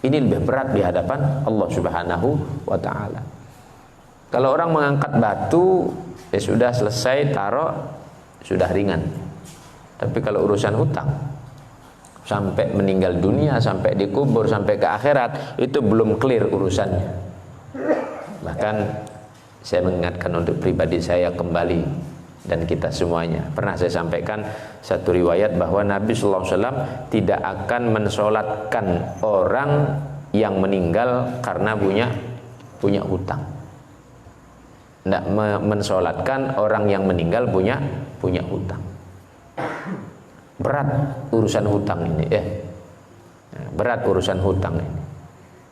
Ini lebih berat di hadapan Allah Subhanahu wa taala. Kalau orang mengangkat batu, ya sudah selesai, taruh, sudah ringan. Tapi kalau urusan hutang, sampai meninggal dunia, sampai dikubur, sampai ke akhirat, itu belum clear urusannya. Bahkan saya mengingatkan untuk pribadi saya kembali, dan kita semuanya. Pernah saya sampaikan satu riwayat bahwa Nabi SAW tidak akan mensolatkan orang yang meninggal karena punya hutang. Tidak mensolatkan orang yang meninggal punya hutang. Berat urusan hutang ini, berat urusan hutang ini.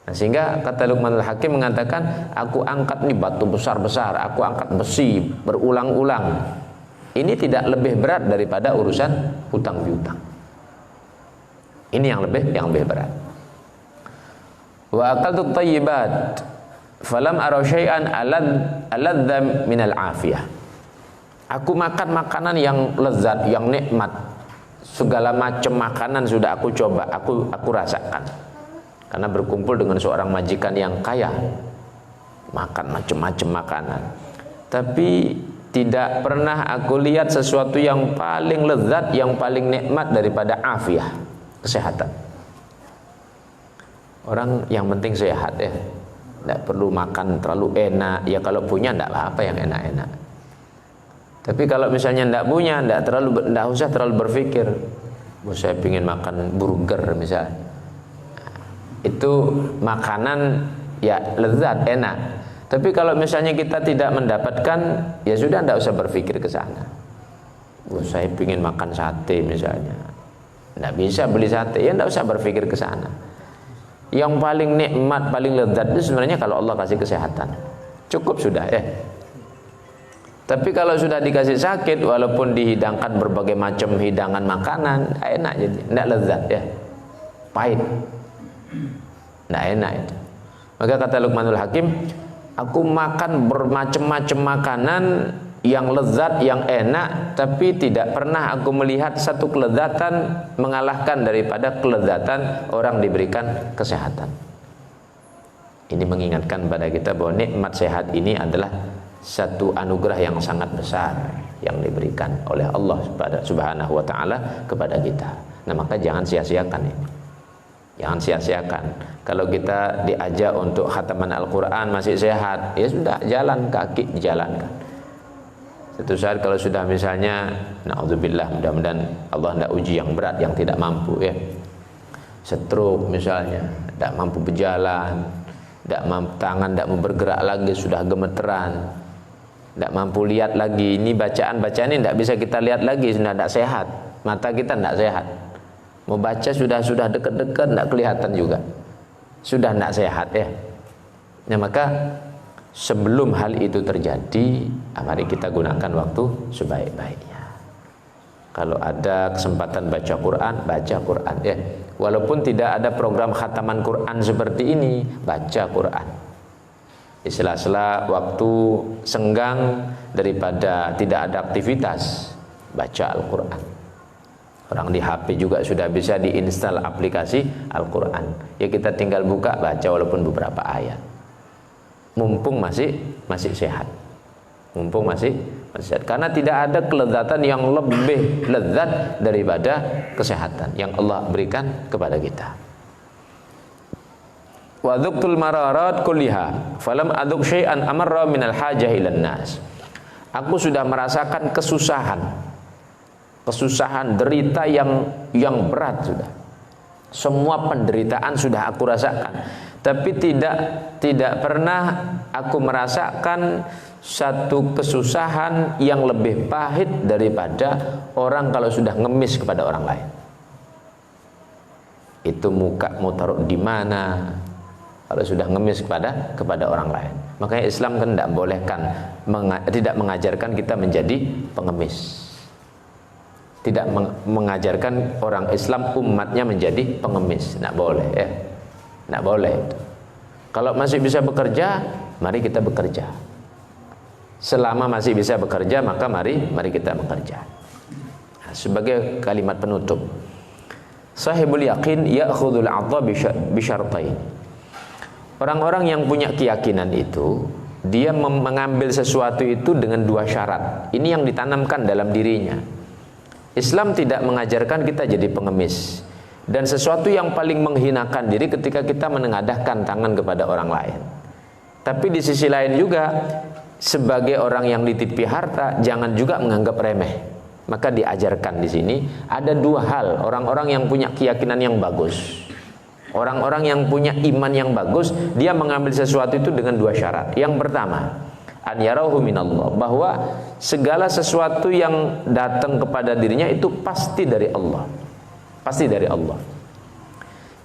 Nah, sehingga kata Luqmanul Hakim mengatakan, aku angkat nih batu besar-besar, aku angkat besi berulang-ulang. Ini tidak lebih berat daripada urusan hutang piutang. Ini yang lebih berat. Wa aqaltu thayyibat falam ara syai'an aladza minal afiyah. Aku makan makanan yang lezat, yang nikmat. Segala macam makanan sudah aku coba, aku rasakan. Karena berkumpul dengan seorang majikan yang kaya, makan macam-macam makanan. Tapi tidak pernah aku lihat sesuatu yang paling lezat, yang paling nikmat daripada afiyah, kesehatan. Orang yang penting sehat ya. Tidak perlu makan terlalu enak. Ya kalau punya tidak apa-apa yang enak-enak. Tapi kalau misalnya tidak punya, tidak usah terlalu berpikir, saya ingin makan burger misalnya. Itu makanan ya lezat, enak. Tapi kalau misalnya kita tidak mendapatkan, ya sudah tidak usah berpikir ke sana. Saya ingin makan sate misalnya. Tidak bisa beli sate, ya tidak usah berpikir ke sana. Yang paling nikmat, paling lezat itu sebenarnya kalau Allah kasih kesehatan. Cukup sudah ya. Tapi kalau sudah dikasih sakit, walaupun dihidangkan berbagai macam hidangan makanan, enak jadi, tidak lezat ya. Pahit. Tidak enak itu. Maka kata Luqmanul Hakim, aku makan bermacam-macam makanan yang lezat, yang enak, tapi tidak pernah aku melihat satu kelezatan mengalahkan daripada kelezatan orang diberikan kesehatan. Ini mengingatkan pada kita bahwa nikmat sehat ini adalah satu anugerah yang sangat besar yang diberikan oleh Allah Subhanahu wa taala kepada kita. Nah, maka jangan sia-siakan ini. Jangan sia-siakan. Kalau kita diajak untuk khataman Al-Qur'an masih sehat, ya sudah, jalan kaki dijalankan. Satu saat kalau sudah misalnya, na'udzubillah, mudah-mudahan Allah tidak uji yang berat, yang tidak mampu ya, stroke misalnya, tidak mampu berjalan, tidak mampu tangan, tidak mau bergerak lagi, sudah gemeteran, tidak mampu lihat lagi. Ini bacaan ini tidak bisa kita lihat lagi, sudah tidak sehat. Mata kita tidak sehat. Mau baca sudah dekat-dekat tidak kelihatan juga. Sudah tidak sehat ya. Nah, maka sebelum hal itu terjadi, mari kita gunakan waktu sebaik-baiknya. Kalau ada kesempatan baca Quran ya. Walaupun tidak ada program khataman Quran seperti ini, baca Quran. Di sela-sela waktu senggang daripada tidak ada aktivitas, baca Al-Quran. Orang di HP juga sudah bisa diinstal aplikasi Al-Quran. Ya kita tinggal buka, baca walaupun beberapa ayat. Mumpung masih sehat. Mumpung masih sehat. Karena tidak ada kelezatan yang lebih lezat daripada kesehatan yang Allah berikan kepada kita. Wa dzuktul mararat kulliha falam adzuk syai'an amarra minal hajah ilan nas. Aku sudah merasakan kesusahan derita yang berat sudah. Semua penderitaan sudah aku rasakan, tapi tidak pernah aku merasakan satu kesusahan yang lebih pahit daripada orang kalau sudah ngemis kepada orang lain. Itu muka mau taruh di mana kalau sudah ngemis kepada orang lain. Makanya Islam kan tidak mengajarkan kita menjadi pengemis. Tidak mengajarkan orang Islam umatnya menjadi pengemis. Tidak boleh ya. Tidak boleh itu. Kalau masih bisa bekerja, mari kita bekerja. Selama masih bisa bekerja, maka mari kita bekerja. Nah, sebagai kalimat penutup, sahibul yakin ya'khudul 'adha bi syartain. Orang-orang yang punya keyakinan itu, dia mengambil sesuatu itu dengan dua syarat. Ini yang ditanamkan dalam dirinya. Islam tidak mengajarkan kita jadi pengemis. Dan sesuatu yang paling menghinakan diri ketika kita menengadahkan tangan kepada orang lain. Tapi di sisi lain juga, sebagai orang yang dititipi harta, jangan juga menganggap remeh. Maka diajarkan di sini ada dua hal. Orang-orang yang punya keyakinan yang bagus, orang-orang yang punya iman yang bagus, dia mengambil sesuatu itu dengan dua syarat. Yang pertama, an yarahu minallah, bahwa segala sesuatu yang datang kepada dirinya itu pasti dari Allah. Pasti dari Allah.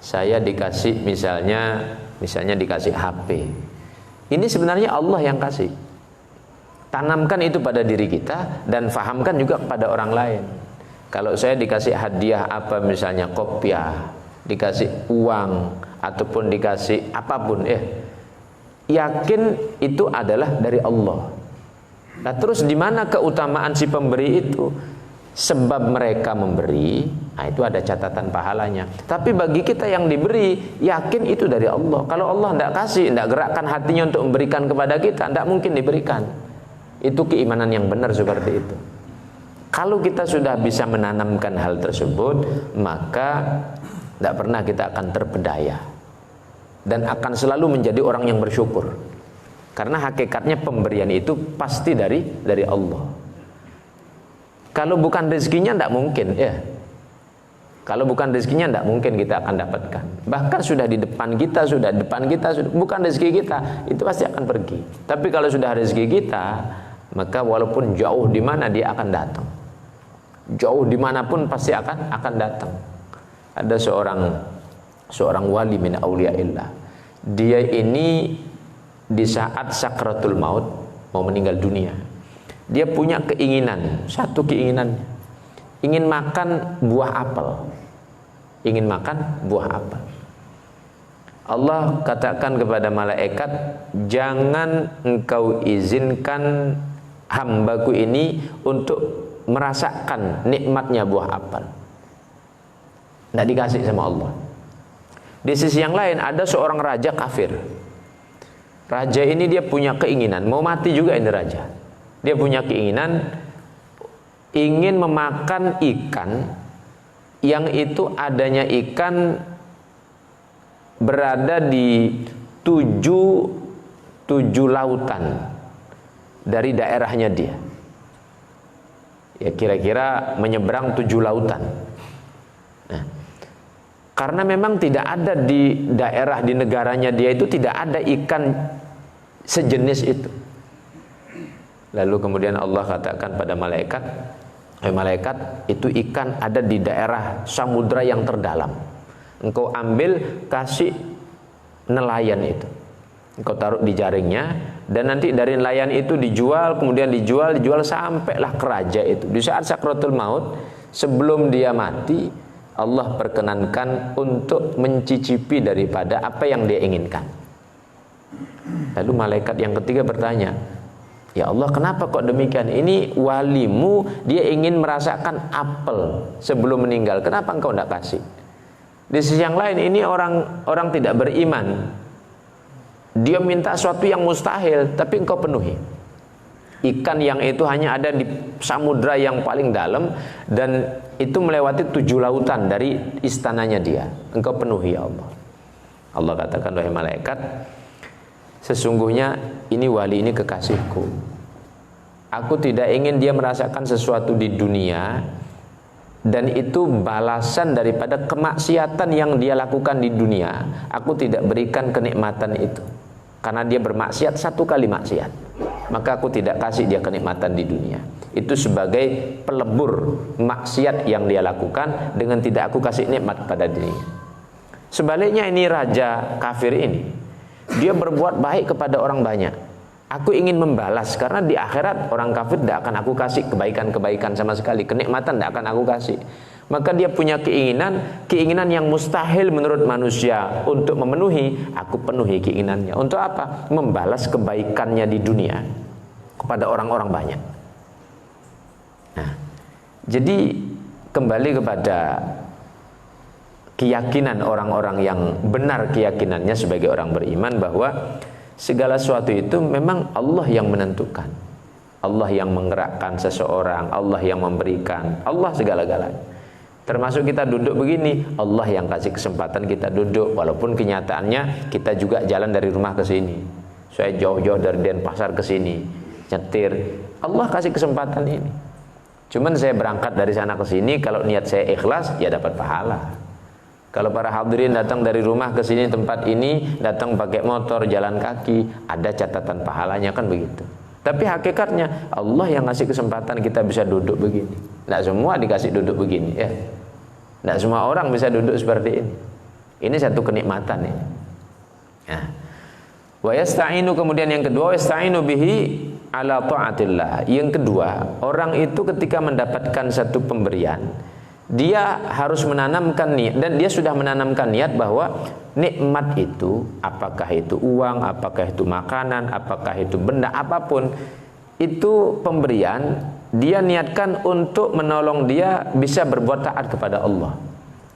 Saya dikasih misalnya dikasih HP. Ini sebenarnya Allah yang kasih. Tanamkan itu pada diri kita dan fahamkan juga kepada orang lain. Kalau saya dikasih hadiah apa, misalnya kopiah, dikasih uang ataupun dikasih apapun, yakin itu adalah dari Allah. Nah, terus di mana keutamaan si pemberi itu? Sebab mereka memberi, nah itu ada catatan pahalanya. Tapi bagi kita yang diberi, yakin itu dari Allah. Kalau Allah tidak kasih, tidak gerakkan hatinya untuk memberikan kepada kita, tidak mungkin diberikan. Itu keimanan yang benar seperti itu. Kalau kita sudah bisa menanamkan hal tersebut, maka tidak pernah kita akan terpedaya dan akan selalu menjadi orang yang bersyukur. Karena hakikatnya pemberian itu pasti dari Allah. Kalau bukan rezekinya tidak mungkin ya. Kalau bukan rezekinya tidak mungkin kita akan dapatkan. Bahkan sudah di depan kita, bukan rezeki kita, itu pasti akan pergi. Tapi kalau sudah rezeki kita, maka walaupun jauh di mana dia akan datang. Jauh dimanapun pasti akan datang. Ada seorang wali min auliyaillah. Dia ini di saat sakratul maut, mau meninggal dunia, dia punya keinginan, satu keinginan, ingin makan buah apel. Ingin makan buah apel. Allah katakan kepada malaikat, jangan engkau izinkan hambaku ini untuk merasakan nikmatnya buah apel. Tidak dikasih sama Allah. Di sisi yang lain ada seorang raja kafir. Raja ini dia punya keinginan, mau mati juga ini raja. Dia punya keinginan ingin memakan ikan yang itu adanya ikan berada di tujuh lautan dari daerahnya dia. Ya kira-kira menyeberang 7 lautan. Nah, karena memang tidak ada di daerah, di negaranya dia itu tidak ada ikan sejenis itu. Lalu kemudian Allah katakan pada malaikat, malaikat, itu ikan ada di daerah samudra yang terdalam. Engkau ambil, kasih nelayan itu. Engkau taruh di jaringnya, dan nanti dari nelayan itu dijual, kemudian dijual sampailah ke raja itu. Di saat sakratul maut, sebelum dia mati, Allah perkenankan untuk mencicipi daripada apa yang dia inginkan. Lalu malaikat yang ketiga bertanya, ya Allah, kenapa kok demikian? Ini walimu, dia ingin merasakan apel sebelum meninggal. Kenapa engkau tidak kasih? Di sisi yang lain, ini orang tidak beriman. Dia minta sesuatu yang mustahil, tapi engkau penuhi. Ikan yang itu hanya ada di samudra yang paling dalam, dan itu melewati 7 lautan dari istananya dia. Engkau penuhi, ya Allah. Allah katakan, wahai malaikat, sesungguhnya ini wali ini kekasihku. Aku tidak ingin dia merasakan sesuatu di dunia, dan itu balasan daripada kemaksiatan yang dia lakukan di dunia. Aku tidak berikan kenikmatan itu, karena dia bermaksiat 1 kali maksiat, maka aku tidak kasih dia kenikmatan di dunia. Itu sebagai pelebur maksiat yang dia lakukan, dengan tidak aku kasih nikmat pada dirinya. Sebaliknya, ini raja kafir ini, dia berbuat baik kepada orang banyak. Aku ingin membalas, karena di akhirat orang kafir tidak akan aku kasih kebaikan-kebaikan sama sekali, kenikmatan tidak akan aku kasih. Maka dia punya keinginan yang mustahil menurut manusia untuk memenuhi, aku penuhi keinginannya. Untuk apa? Membalas kebaikannya di dunia kepada orang-orang banyak. Nah, jadi kembali kepada keyakinan orang-orang yang benar keyakinannya sebagai orang beriman, bahwa segala sesuatu itu memang Allah yang menentukan, Allah yang menggerakkan seseorang, Allah yang memberikan, Allah segala-galanya. Termasuk kita duduk begini, Allah yang kasih kesempatan kita duduk, walaupun kenyataannya kita juga jalan dari rumah ke sini. Saya jauh-jauh dari Denpasar ke sini, nyetir, Allah kasih kesempatan ini. Cuman saya berangkat dari sana ke sini, kalau niat saya ikhlas, ya dapat pahala. Kalau para hadirin datang dari rumah ke sini tempat ini, datang pakai motor, jalan kaki, ada catatan pahalanya, kan begitu. Tapi hakikatnya Allah yang ngasih kesempatan kita bisa duduk begini. Tidak semua dikasih duduk begini, ya. Tidak semua orang bisa duduk seperti ini. Ini satu kenikmatan ini. Nah, wa yasta'inu, kemudian yang kedua, yasta'inu bihi ala ta'atillah. Yang kedua, orang itu ketika mendapatkan satu pemberian, dia harus menanamkan niat, dan dia sudah menanamkan niat bahwa nikmat itu, apakah itu uang, apakah itu makanan, apakah itu benda apapun, itu pemberian, dia niatkan untuk menolong dia bisa berbuat taat kepada Allah.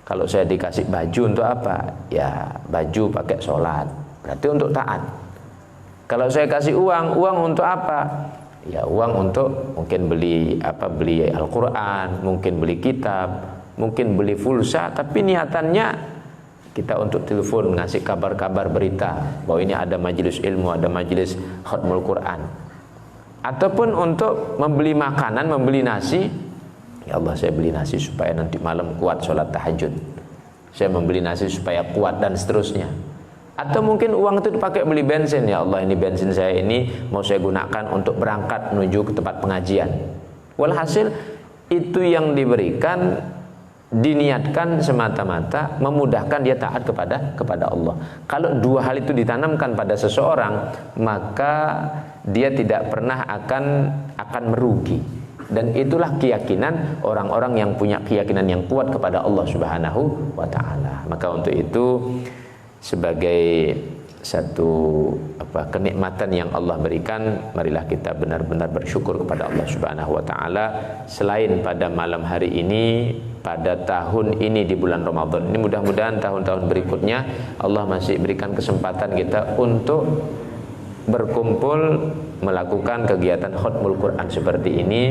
Kalau saya dikasih baju untuk apa? Ya baju pakai sholat, berarti untuk taat. Kalau saya kasih uang untuk apa? Ya uang untuk mungkin beli Al-Quran, mungkin beli kitab, mungkin beli pulsa, tapi niatannya kita untuk telepon, ngasih kabar-kabar berita bahwa ini ada majelis ilmu, ada majelis khatmul Quran. Ataupun untuk membeli makanan, membeli nasi, ya Allah saya beli nasi supaya nanti malam kuat sholat tahajud, saya membeli nasi supaya kuat, dan seterusnya. Atau mungkin uang itu dipakai beli bensin, ya Allah ini bensin saya ini mau saya gunakan untuk berangkat menuju ke tempat pengajian. Walhasil itu yang diberikan diniatkan semata-mata memudahkan dia taat kepada Allah. Kalau dua hal itu ditanamkan pada seseorang, maka dia tidak pernah akan merugi. Dan itulah keyakinan orang-orang yang punya keyakinan yang kuat kepada Allah Subhanahu wa taala. Maka untuk itu, sebagai satu kenikmatan yang Allah berikan, marilah kita benar-benar bersyukur kepada Allah Subhanahu wa taala. Selain pada malam hari ini, pada tahun ini di bulan Ramadan ini, mudah-mudahan tahun-tahun berikutnya Allah masih berikan kesempatan kita untuk berkumpul melakukan kegiatan khatmul Quran seperti ini.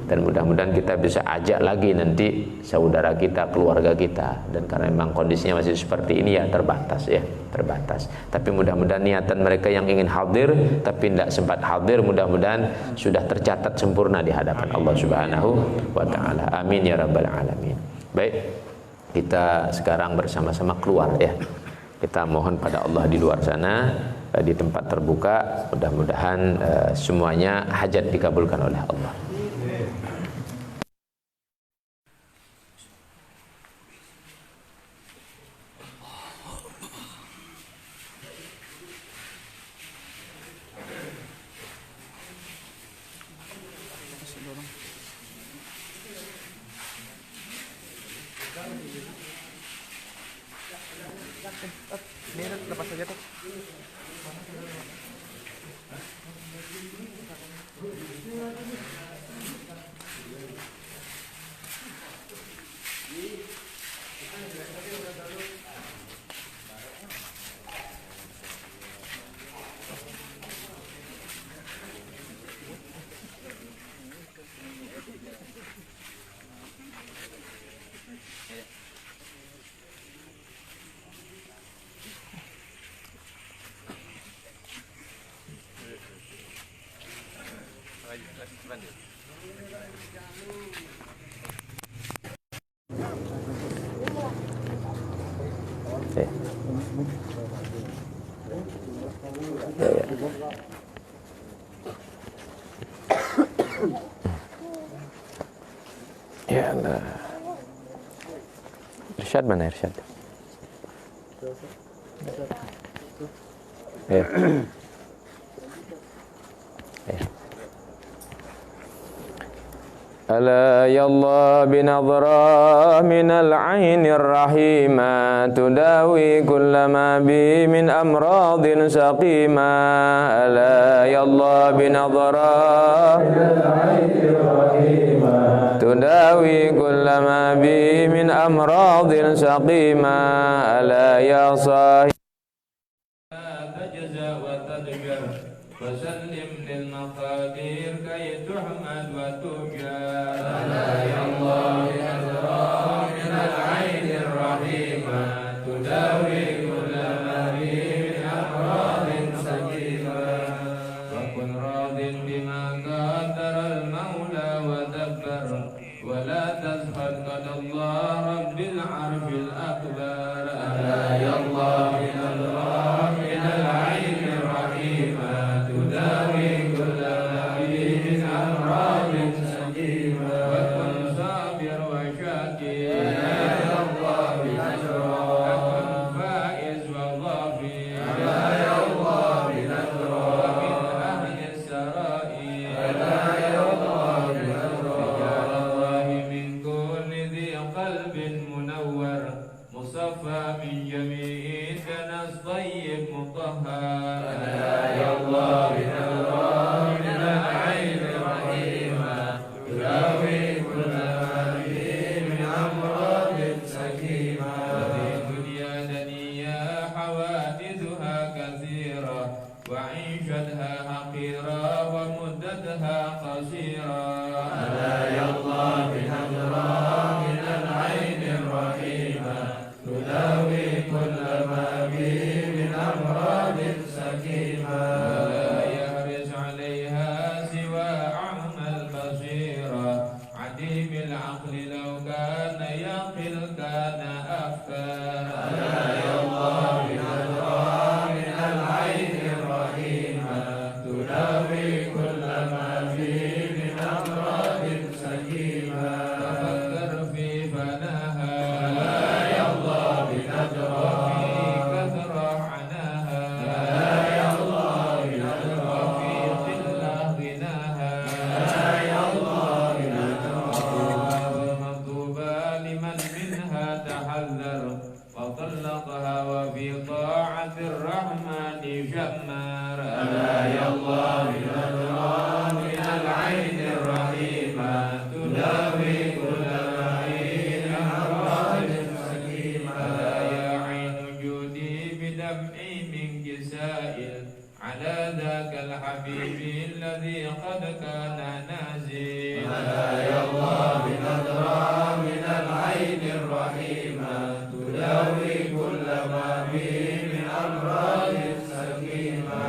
Dan mudah-mudahan kita bisa ajak lagi nanti saudara kita, keluarga kita. Dan karena memang kondisinya masih seperti ini, ya terbatas. Tapi mudah-mudahan niatan mereka yang ingin hadir tapi tidak sempat hadir, mudah-mudahan sudah tercatat sempurna di hadapan Allah Subhanahu wa taala. Amin ya rabbal alamin. Baik, kita sekarang bersama-sama keluar, ya. Kita mohon pada Allah di luar sana, di tempat terbuka, mudah-mudahan semuanya hajat dikabulkan oleh Allah. Ya Allah. Irsyad mana Irsyad? Ya. ألا يالله بنظرة من العين الرحيمة تداوي كل ما بي من أمراض سقيمة ألا يالله بنظرة من العين الرحيمة تداوي كل ما بي من أمراض سقيمة ألا يا صاحب تجزى وتدجر وسلم للمقادير كي تحمد وتجار ألا يا الله بنظرة من العين الرحيمة تداوي كل ما به من أمراض سقيمة وكن راض بما قدر المولى ودبر ولا تسخط قدر الله رب العرش الأكبر ألا يا الله بنظرة من العين الرحيمة تداوي كل ما به من أمراض سقيمة وكن صابر وشاكر ألا يا الله بنصره وكن فائز وظافر ألا يا الله بنصره ومن أهل السرائر ألا يا الله بنصره رجال الله من كل ذي قلب منور مصفى من جميع دنس طيب مطهر ألا يا الله بنظرة من العين الرحيمة تداوي كل ما به من أمراض سقيمة وفي الدنيا دنيا حوادثها كثيرة وعيشتها حقيرة ومدتها قصيرة ألا يا الله بنظرة من العين الرحيمة تداوي كل ما به من أمراض سقيمة ولا يحرص عليها سوى أعمى البصيرة عديم العقل لو كان يعقل كان أفكار ألا يا الله بنظرة من العين الرحيمة تداوي كل ما به من أمراض سقيمة تفكر في فناها ألا يا الله بنظرة في كثرة عناها ألا يا الله بنظرة في قلة غناها ألا يا الله بنظرة مطلوبة لمن منها تحذر وطلقها وفي طاعة الرحمن شمار ألا يا الله بنظرة من العين الرحيمة تداوي كل ما به من أمراض سقيمة ألا يا عين جودي بدمعي منك سائل على ذاك الحبيب الذي قد كان نازل ألا يا الله بنظرة من العين الرحيمة تداوي كل ما به من أمراض سقيمة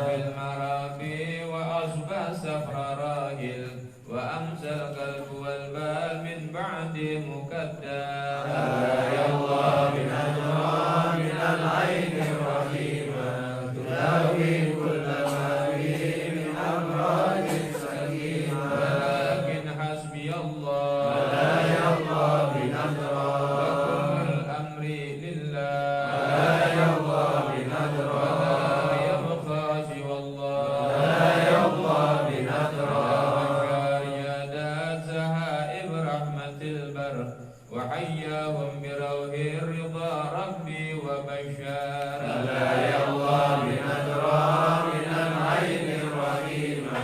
في المرابي وأصبح سفر راهل وأمسى القلب والبال من بعد مكدر ألا يا الله بنظرة من العين الرحيمة تداوي كل ما به من أمراض سقيمة ولكن حسبي الله ألا يا الله بنظرة وكل الأمر لله ألا يا الله بنظرة ولا يبقى سوى الله ألا يا الله بنظرة وشاريادات سهائب رحمة البر وحياهم بروح الرضا ربي وبشار ألا يا الله بنظرة من العين الرحيمة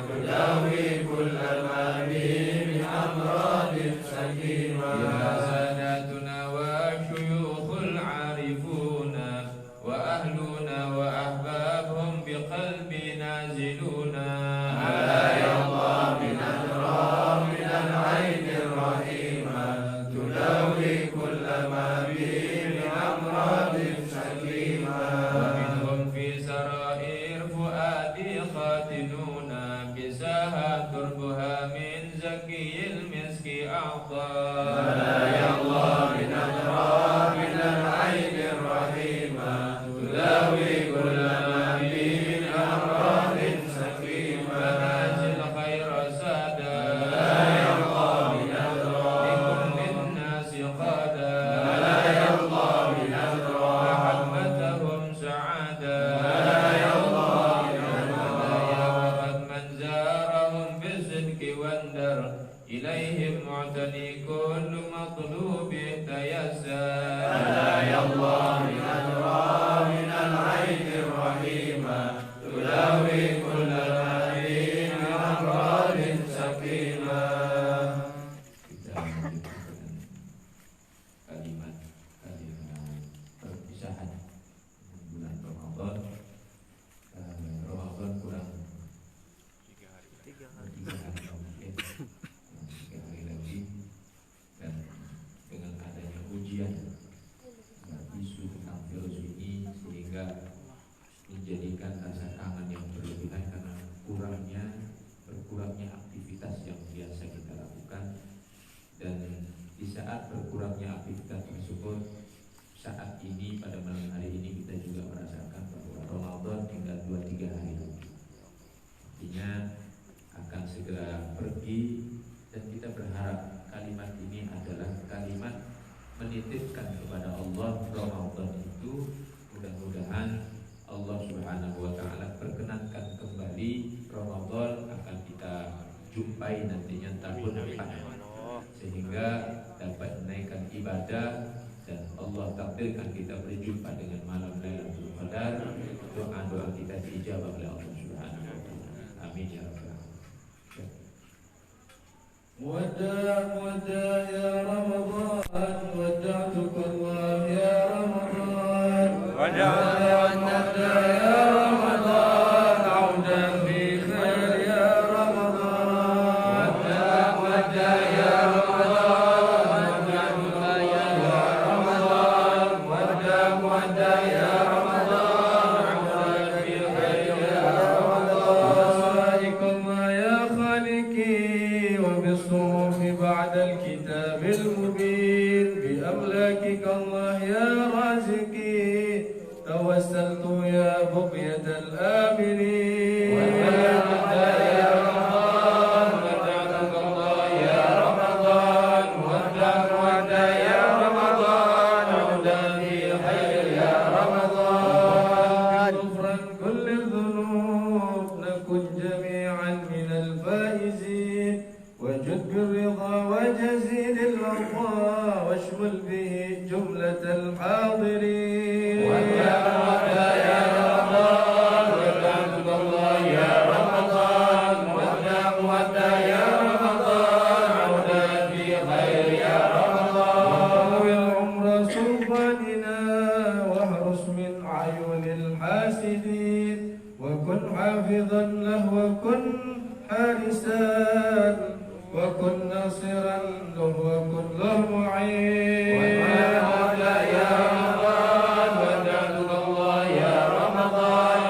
تداوي كل ما به من أمراض سقيمة يا ساداتنا والشيوخ العارفون وأهلنا وأحبابهم بقلبي نازلون ألا يا الله بنظرة من العين الرحيمة تداوي كل ما به من أمراض سقيمة ومنهم في سرائر فؤادي خاتنون بساها سليما تداوي كل هذه أمراض سقيما. Kita menyebutkan kalimat perpisahan bulan Ramadan. Ramadan kurang 3 hari lagi, 3 hari lagi, dan dengan adanya ujian isu tentang virus ini sehingga menjadikan rasa kangen yang berlebihan karena berkurangnya aktivitas yang biasa kita lakukan. Dan di saat berkurangnya aktivitas tersebut, saat ini pada malam hari ini kita juga merasakan bahwa Ramadan tinggal 2-3 hari lagi, artinya akan segera pergi. Dan kita berharap kalimat ini adalah kalimat menitipkan kepada Allah Ramadan itu, mudah-mudahan Allah Subhanahu wa Ta'ala perkenankan kembali Ramadan akan kita jumpai nantinya tahun depan, sehingga dapat menaikkan ibadah dan Allah takdirkan kita berjumpa dengan malam Lailatul Qadar. Doa-doa kita dijawab oleh Allah Subhanahu wa Ta'ala. Amin ya rabbal alamin. وداع يا رمضان ودعتك الله يا رمضان وداع يا رمضان عودا في خير يا رمضان وداع يا رمضان ودعتك يا رمضان وداع يا رمضان عودا في خير يا رمضان أسألكم يا خالقي وبالصوم بعد الكتاب المبين بأملاكك الله يا رازقي توسلت يا بقية الآمنين يا رمضان ودعتك الله يا رمضان ودع يا رمضان عودا في خير يا رمضان غفرا كل الذنوب نكن جميعا من الفائزين وجد بالرضا وجزيل العطاء واشمل به جملة الحاضرين ودع يا رمضان ودعتك الله يا رمضان ودع يا رمضان عودا في خير يا رمضان طول العمر سلطاننا واحرس من عيون الحاسدين وكن حافظا له وكن حارسا وكن ناصرا له وكن له معين ودع يا رمضان ودعتك الله يا رمضان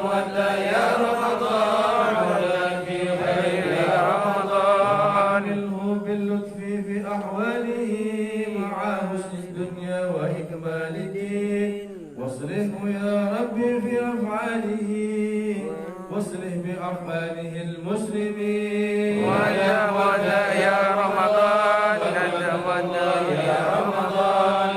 ودع يا رمضان عودا في خير يا رمضان نله باللطف في أحواله مع حسن الدنيا وإكمال الدين واصرفه يا ربي في أفعاله واصلح بأعماله المسلمين ودع يا رمضان ودع يا رمضان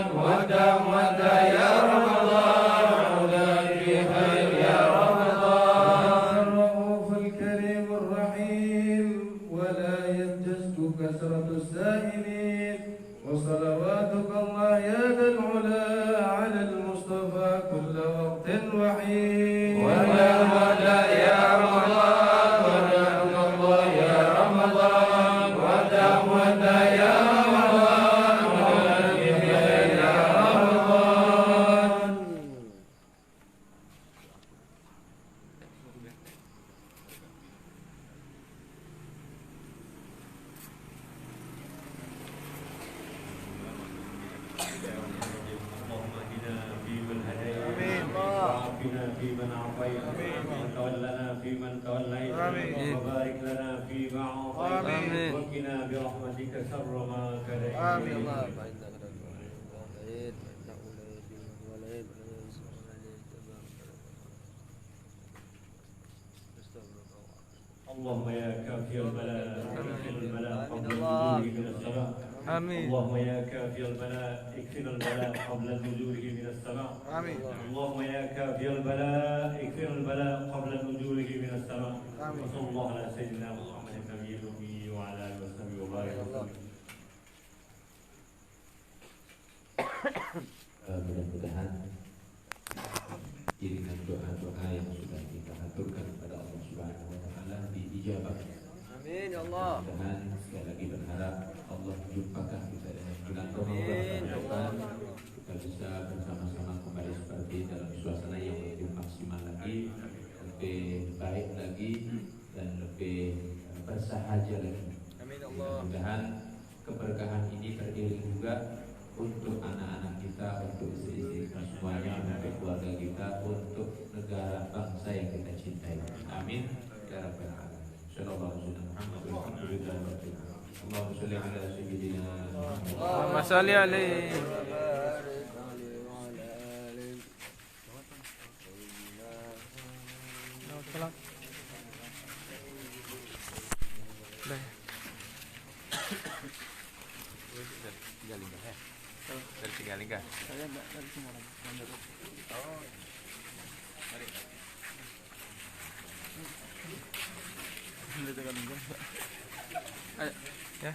ودع يا رمضان عودا في خير يا رمضان الرؤوف الكريم الرحيم ولا ينجزك كثرة السائلين وصلواتك الله يا ذا العلا على المصطفى كل وقت وحين ودع يا رمضان ودعتك الله يا رمضان ودع يا رمضان عودا في خير يا رمضان فيمن عافيت وتولنا فيمن توليت وبارك لنا فيما أعطيت وقنا برحمتك شر ما كرهت اللهم يا كافي البلاء اكفنا البلاء قبل نزوله من السماء آمين اللهم يا كافي البلاء اكفنا البلاء قبل نزوله من السماء آمين اللهم يا كافي البلاء اكفنا البلاء قبل نزوله من السماء آمين وصلى الله على سيدنا محمد النبي الأمي وعلى آله وصحبه وبارك وسلم. Mudah-mudahan dirikan doa doa-doa yang sudah kita aturkan kepada Allah Subhanahu wa taala diijabah. Amin ya Allah. Mudah-mudahan sekali lagi berharap Allah jumpakan kita dengan bulan Ramadan. Kita bisa bersama-sama kembali seperti dalam suasana yang lebih maksimal lagi, lebih baik lagi, dan lebih bersahaja lagi. Amin ya Allah. Mudah-mudahan keberkahan ini beriring juga untuk anak-anak kita, untuk istri-istri kita semuanya, untuk keluarga kita, untuk negara bangsa yang kita cintai. Amin ya rabbal alamin. Sallallahu alaihi wasallam. Allahumma shalli ala sayyidina Muhammad. Allahumma shalli alaihi. Dari Tigalingga. Saya enggak dari Semarang. Oh. Mari. Dari Tigalingga. Ayo, ya.